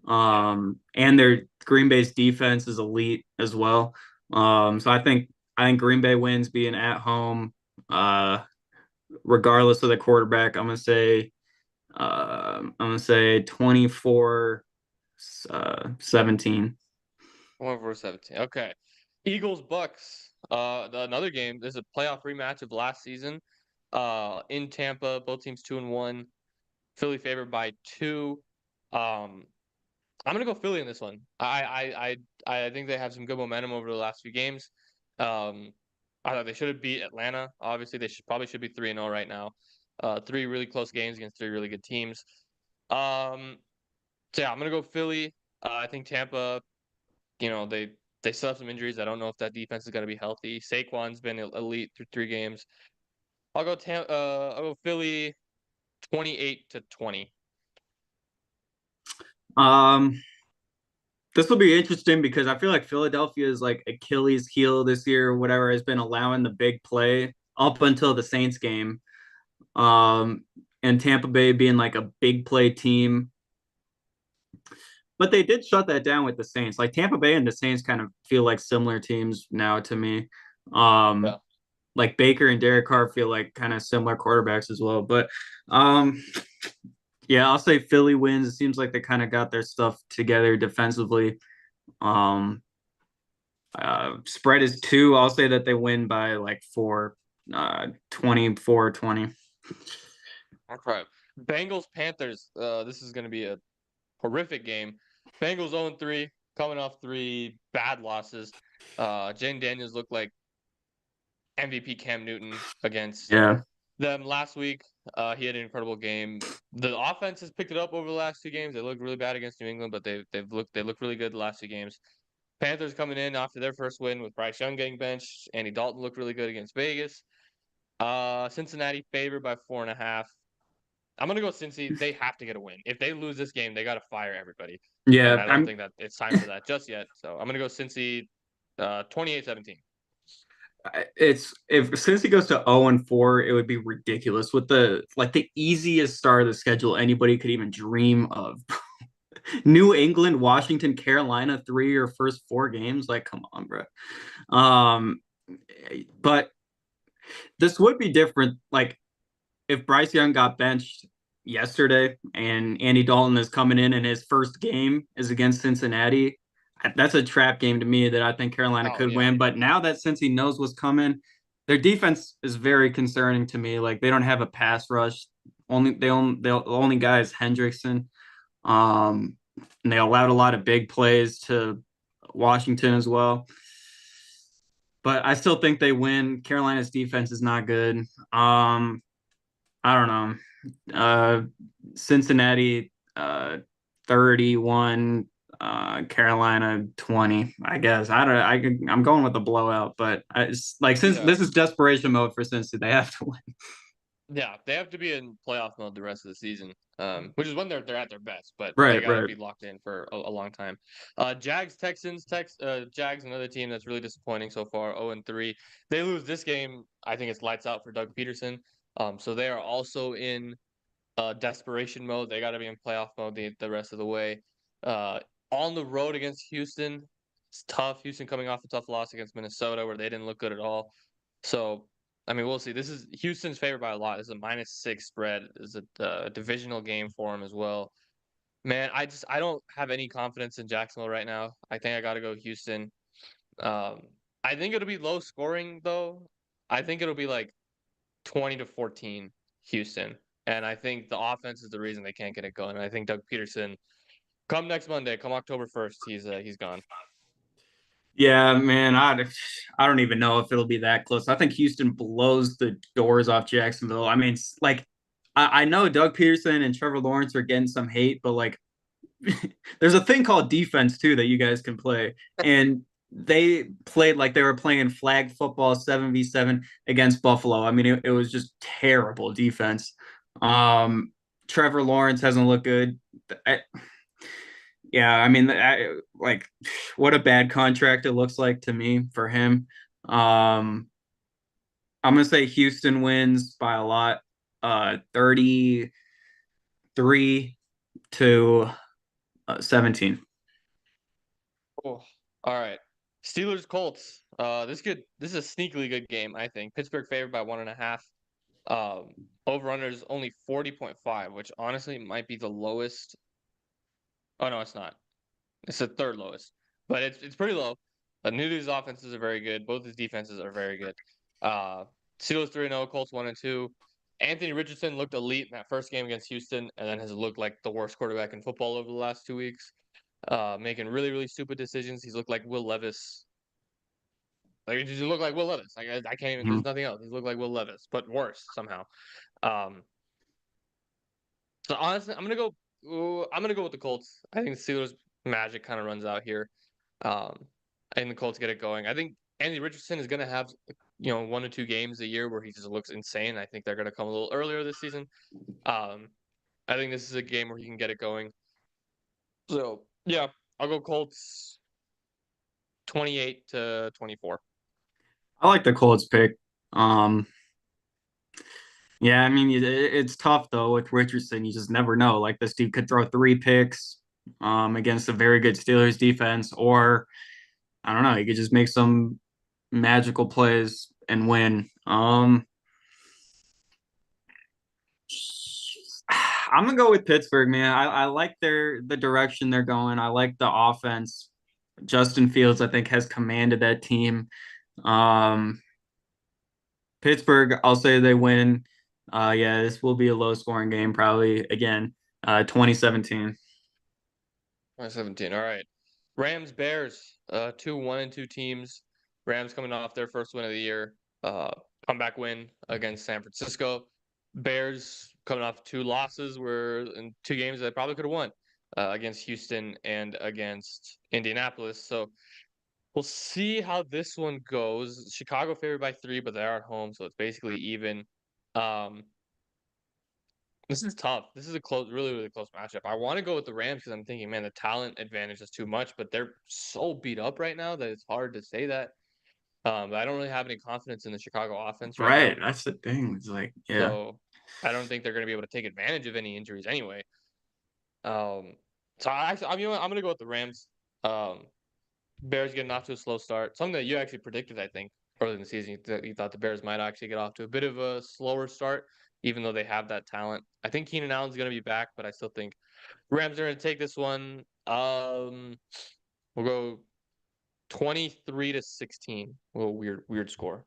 Yeah. And their Green Bay's defense is elite as well. So I think Green Bay wins being at home, uh, regardless of the quarterback. I'm gonna say 24 17. 24-17. Okay. Eagles Bucks. Another game. There's a playoff rematch of last season. In Tampa, both teams 2-1. Philly favored by 2. Um, I'm gonna go Philly in this one. I think they have some good momentum over the last few games. Um, I thought they should have beat Atlanta. Obviously, they probably should be 3-0 right now. 3 really close games against 3 really good teams. Um, so yeah, I'm gonna go Philly. I think Tampa. They still have some injuries. I don't know if that defense is gonna be healthy. Saquon's been elite through 3 games. I'll go Philly 28-20. Um, this will be interesting because I feel like Philadelphia is like Achilles heel this year, or whatever, has been allowing the big play up until the Saints game. Um, and Tampa Bay being like a big play team. But they did shut that down with the Saints. Like Tampa Bay and the Saints kind of feel like similar teams now to me. Um, Yeah. like Baker and Derek Carr feel like kind of similar quarterbacks as well. But um, yeah, I'll say Philly wins. It seems like they kind of got their stuff together defensively. Um, Spread is 2. I'll say that they win by like 4, 24-20. Okay. Bengals Panthers. This is gonna be a horrific game. Bengals 0-3, coming off 3 bad losses. Jane Daniels looked like MVP Cam Newton against Yeah. them last week. He had an incredible game. The offense has picked it up over the last 2 games. They looked really bad against New England, but they looked really good the last 2 games. Panthers coming in after their first win with Bryce Young getting benched. Andy Dalton looked really good against Vegas. Cincinnati favored by 4.5. I'm gonna go Cincy. They have to get a win. If they lose this game, they gotta fire everybody. And Yeah, I don't think that it's time for that just yet. So I'm gonna go Cincy 28-17. it's if since he goes to 0-4, it would be ridiculous with the easiest start of the schedule anybody could even dream of. New England, Washington, Carolina, 3 or first 4 games. Like, come on, bro. Um, but this would be different. Like, if Bryce Young got benched yesterday and Andy Dalton is coming in and his first game is against Cincinnati, that's a trap game to me that I think Carolina Oh could yeah. win. But now that since he knows what's coming, their defense is very concerning to me. Like they don't have a pass rush. The only guy is Hendrickson. Um, and they allowed a lot of big plays to Washington as well. But I still think they win. Carolina's defense is not good. I don't know. Cincinnati 31, Carolina 20, I guess. I'm going with a blowout, but it's like since Yeah. this is desperation mode for Cincy, they have to win. Yeah. They have to be in playoff mode the rest of the season. Which is when they're at their best, but they Right, gotta right. be locked in for a long time. Jags Texans Jags another team that's really disappointing so far. 0-3. They lose this game. I think it's lights out for Doug Peterson. So they are also in desperation mode. They got to be in playoff mode the rest of the way. Uh, on the road against Houston, it's tough. Houston coming off a tough loss against Minnesota where they didn't look good at all. So, I mean, we'll see. This is Houston's favored by a lot. This is a -6 spread. This is a divisional game for them as well. Man, I don't have any confidence in Jacksonville right now. I think I got to go Houston. Um, I think it'll be low scoring though. I think it'll be like 20-14 Houston. And I think the offense is the reason they can't get it going. And I think Doug Peterson, come next Monday, come October 1st, he's gone. Yeah, man, I don't even know if it'll be that close. I think Houston blows the doors off Jacksonville. I mean, like I know Doug Peterson and Trevor Lawrence are getting some hate, but like there's a thing called defense too that you guys can play. And they played like they were playing flag football 7v7 against Buffalo. I mean, it was just terrible defense. Um, Trevor Lawrence hasn't looked good. I, yeah, I mean, like what a bad contract it looks like to me for him. Um, I'm gonna say Houston wins by a lot, 33 to 17. Oh, all right. Steelers Colts. This is a sneakily good game, I think. Pittsburgh favored by 1.5. Over under is only 40.5, which honestly might be the lowest. Oh no, it's not. It's the third lowest, but it's pretty low. Neither of these offenses are very good. Both his defenses are very good. Uh, Steelers 3-0, Colts 1-2. Anthony Richardson looked elite in that first game against Houston, and then has looked like the worst quarterback in football over the last 2 weeks. Making really, really stupid decisions. He's looked like Will Levis. Like he just looked like Will Levis. Like I can't even. There's Mhm. nothing else. He's looked like Will Levis, but worse somehow. Um, so honestly, I'm gonna go with the Colts. I think the Steelers magic kind of runs out here. Um, I think the Colts get it going. I think Andy Richardson is gonna have 1 or 2 games a year where he just looks insane. I think they're gonna come a little earlier this season. Um, I think this is a game where he can get it going. So yeah, I'll go Colts 28-24. I like the Colts pick. Um, yeah, I mean it's tough though with Richardson. You just never know. Like this dude could throw 3 picks against a very good Steelers defense, or I don't know, he could just make some magical plays and win. I'm gonna go with Pittsburgh, man. I like the direction they're going. I like the offense. Justin Fields, I think, has commanded that team. Um, Pittsburgh, I'll say they win. Yeah, this will be a low scoring game, probably again, 2017. 2017. All right. Rams Bears. Two 1-2 teams. Rams coming off their first win of the year. Uh, Comeback win against San Francisco. Bears coming off 2 losses were in 2 games that they probably could have won against Houston and against Indianapolis. So we'll see how this one goes. Chicago favored by 3, but they are at home, so it's basically even. Um, this is tough. This is a close, really, really close matchup. I want to go with the Rams because I'm thinking, man, the talent advantage is too much, but they're so beat up right now that it's hard to say that. But I don't really have any confidence in the Chicago offense right Right, now. that's the thing. It's like, yeah. So I don't think they're going to be able to take advantage of any injuries anyway. Um, so I'm going to go with the Rams. Um, Bears getting off to a slow start. Something that you actually predicted, I think, early in the season. You thought the Bears might actually get off to a bit of a slower start, even though they have that talent. I think Keenan Allen's going to be back, but I still think Rams are going to take this one. We'll go 23-16. A little weird score.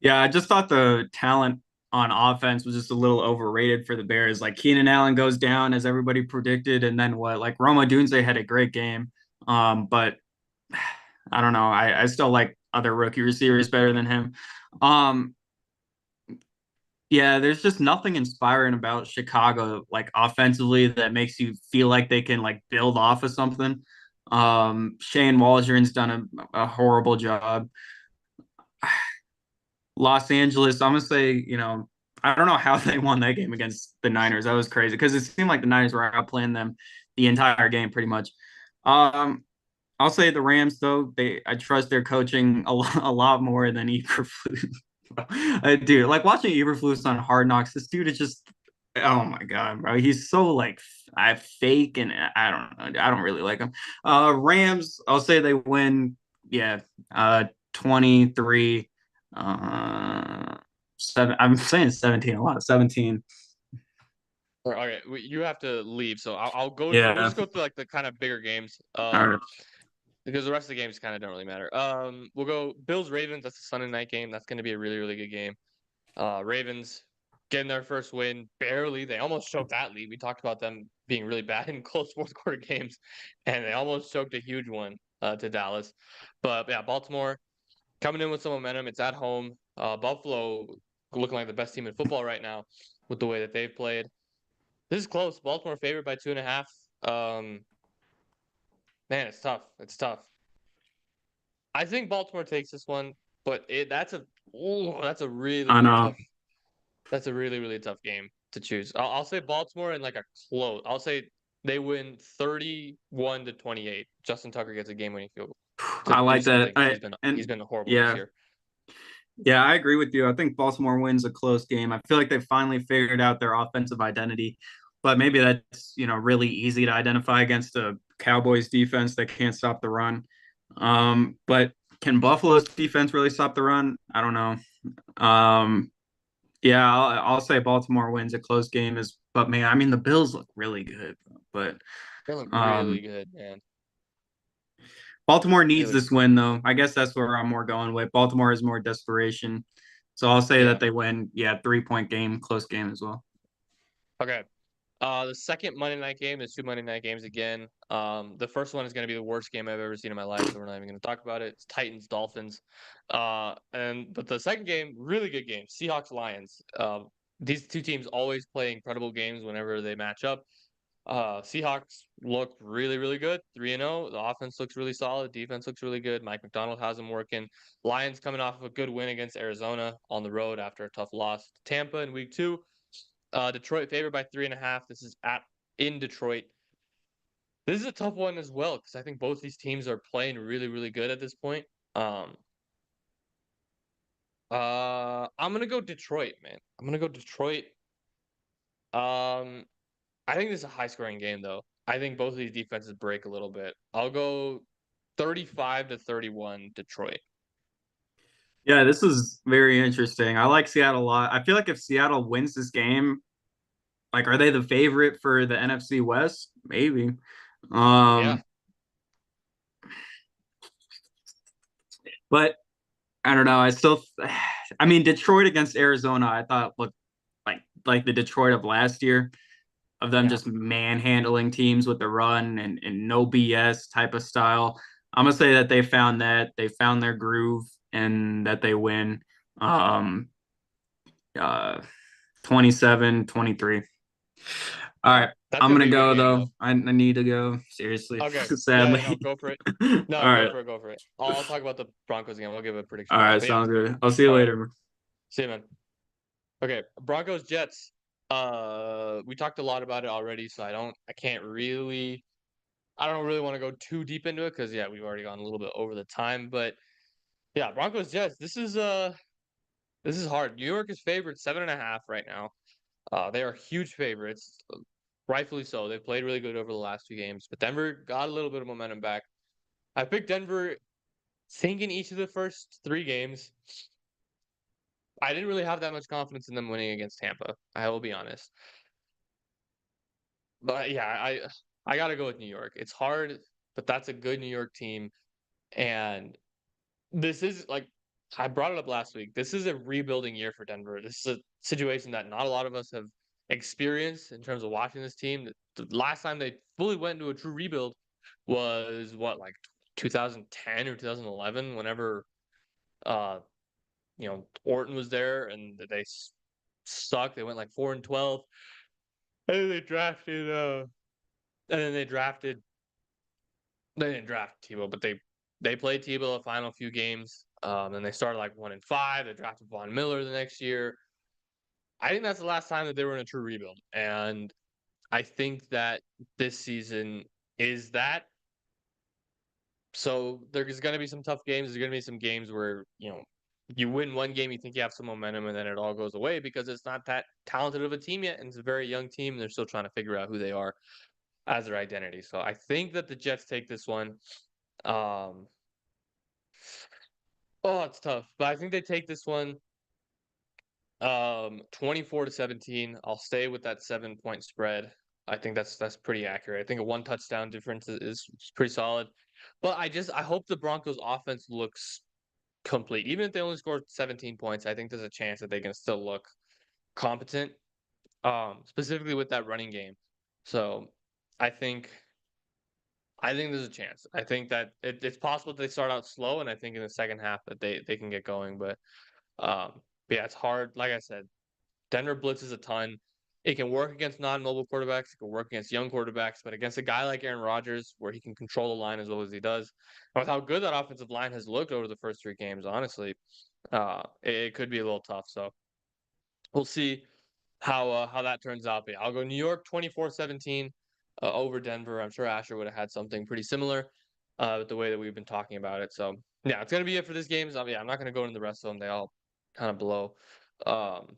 Yeah, I just thought the talent on offense was just a little overrated for the Bears. Like Keenan Allen goes down as everybody predicted, and then what? Like Roma Dunze had a great game. But I don't know. I still like other rookie receivers better than him. Um, yeah, there's just nothing inspiring about Chicago, like offensively, that makes you feel like they can like build off of something. Shane Waldron's done a horrible job. Los Angeles, I'm gonna say, I don't know how they won that game against the Niners. That was crazy because it seemed like the Niners were outplaying them the entire game pretty much. Um, I'll say the Rams though. I trust their coaching a lot more than Eberflus. Dude, like watching Eberflus on Hard Knocks, this dude is just, oh my god, bro. He's so like I fake and I don't know. I don't really like him. Rams, I'll say they win. Yeah, 23. Seven. I'm saying 17 a lot. 17. Okay, you have to leave, so I'll go. We'll Yeah. just go through like the kind of bigger games. All right. Because the rest of the games kind of don't really matter. We'll go Bills Ravens. That's a Sunday night game. That's going to be a really really good game. Ravens getting their first win barely. They almost choked that lead. We talked about them being really bad in close fourth quarter games, and they almost choked a huge one to Dallas. But yeah, Baltimore coming in with some momentum. It's at home. Buffalo looking like the best team in football right now with the way that they've played. This is close. Baltimore favored by 2.5. Man, it's tough. It's tough. I think Baltimore takes this one, but that's a really I really know. tough. That's a really really tough game to choose. I'll say Baltimore in like a close. I'll say they win 31-28. Justin Tucker gets a game-winning field goal to I do like that. something because he's And been horrible this yeah, year. yeah, I agree with you. I think Baltimore wins a close game. I feel like they finally figured out their offensive identity, but maybe that's, really easy to identify against a Cowboys defense that can't stop the run. But can Buffalo's defense really stop the run? I don't know. Yeah, I'll say Baltimore wins a close game but man, I mean the Bills look really good, but They look really um good, man. Baltimore They needs look, this win, though. I guess that's where I'm more going with. Baltimore is more desperation. So I'll say yeah. that they win. Yeah, 3-point game, close game as well. Okay. The second Monday night game is two Monday night games again. The first one is going to be the worst game I've ever seen in my life, so we're not even going to talk about it. It's Titans Dolphins. But the second game, really good game. Seahawks Lions. These two teams always play incredible games whenever they match up. Seahawks look really, really good. 3-0. The offense looks really solid. Defense looks really good. Mike McDonald has them working. Lions coming off of a good win against Arizona on the road after a tough loss to Tampa in week 2. Detroit favored by 3.5. This is in Detroit. This is a tough one as well because I think both these teams are playing really, really good at this point. I'm gonna go Detroit, man. I'm gonna go Detroit. I think this is a high-scoring game, though. I think both of these defenses break a little bit. I'll go 35-31 Detroit. Yeah, this is very interesting. I like Seattle a lot. I feel like if Seattle wins this game, like, are they the favorite for the NFC West? Maybe. Yeah, But I don't know. I mean, Detroit against Arizona, I thought looked like the Detroit of last year, of them yeah. just manhandling teams with the run and no BS type of style. I'm gonna say that they found their groove and that they win um uh 27-23. All Yeah, right. that's I'm gonna gonna be a good go game, though. though. I need to go. Seriously, Okay. Yeah, no, sadly. go for it. All No, go right. for it. Go for it. I'll talk about the Broncos game. I'll give a prediction All for that. right, But yeah, sounds good. I'll see you all right. later. See you, man. Okay, Broncos Jets. We talked a lot about it already, so I don't really want to go too deep into it because yeah, we've already gone a little bit over the time. But yeah, Broncos Jets. This is hard. New York is favored 7.5 right now. They are huge favorites, rightfully so. They played really good over the last few games, but Denver got a little bit of momentum back. I picked Denver thinking each of the first 3 games. I didn't really have that much confidence in them winning against Tampa. I will be honest. But yeah, I gotta go with New York. It's hard, but that's a good New York team. And this is like I brought it up last week. This is a rebuilding year for Denver. This is a situation that not a lot of us have experienced in terms of watching this team. The last time they fully went into a true rebuild was what, like 2010 or 2011, whenever uh Orton was there and they sucked. They went like 4-12. And then they drafted and then they didn't draft Tebow, but they played Tebow the final few games. And they started like 1-5. They drafted Von Miller the next year. I think that's the last time that they were in a true rebuild. And I think that this season is that. So there's going to be some tough games. There's going to be some games where, you win one game, you think you have some momentum, and then it all goes away because it's not that talented of a team yet. And it's a very young team. And they're still trying to figure out who they are as their identity. So I think that the Jets take this one. Um, it's tough, but I think they take this one 24-17. I'll stay with that 7-point spread. I think that's pretty accurate. I think a one touchdown difference is pretty solid. But I hope the Broncos offense looks complete. Even if they only score 17 points, I think there's a chance that they can still look competent. Specifically with that running game. So I think there's a chance. I think that it's possible that they start out slow, and I think in the second half that they can get going. But yeah, it's hard. Like I said, Denver blitzes a ton. It can work against non-mobile quarterbacks. It can work against young quarterbacks, but against a guy like Aaron Rodgers, where he can control the line as well as he does, and with how good that offensive line has looked over the first 3 games, honestly, it could be a little tough. So we'll see how that turns out. But yeah, I'll go New York 24-17 over Denver. I'm sure Asher would have had something pretty similar with the way that we've been talking about it. So yeah, it's gonna be it for this game. So, yeah, I'm not gonna go into the rest of them. They all kind of blow. Um,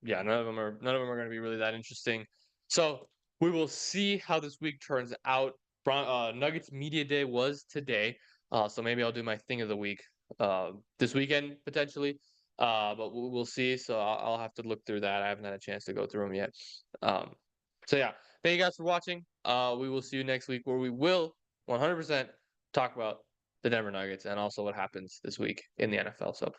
yeah, none of them are going to be really that interesting. So we will see how this week turns out. Nuggets media day was today, so maybe I'll do my thing of the week this weekend potentially. But we'll see. So I'll have to look through that. I haven't had a chance to go through them yet. So yeah, thank you guys for watching. We will see you next week, where we will 100% talk about the Denver Nuggets and also what happens this week in the NFL. So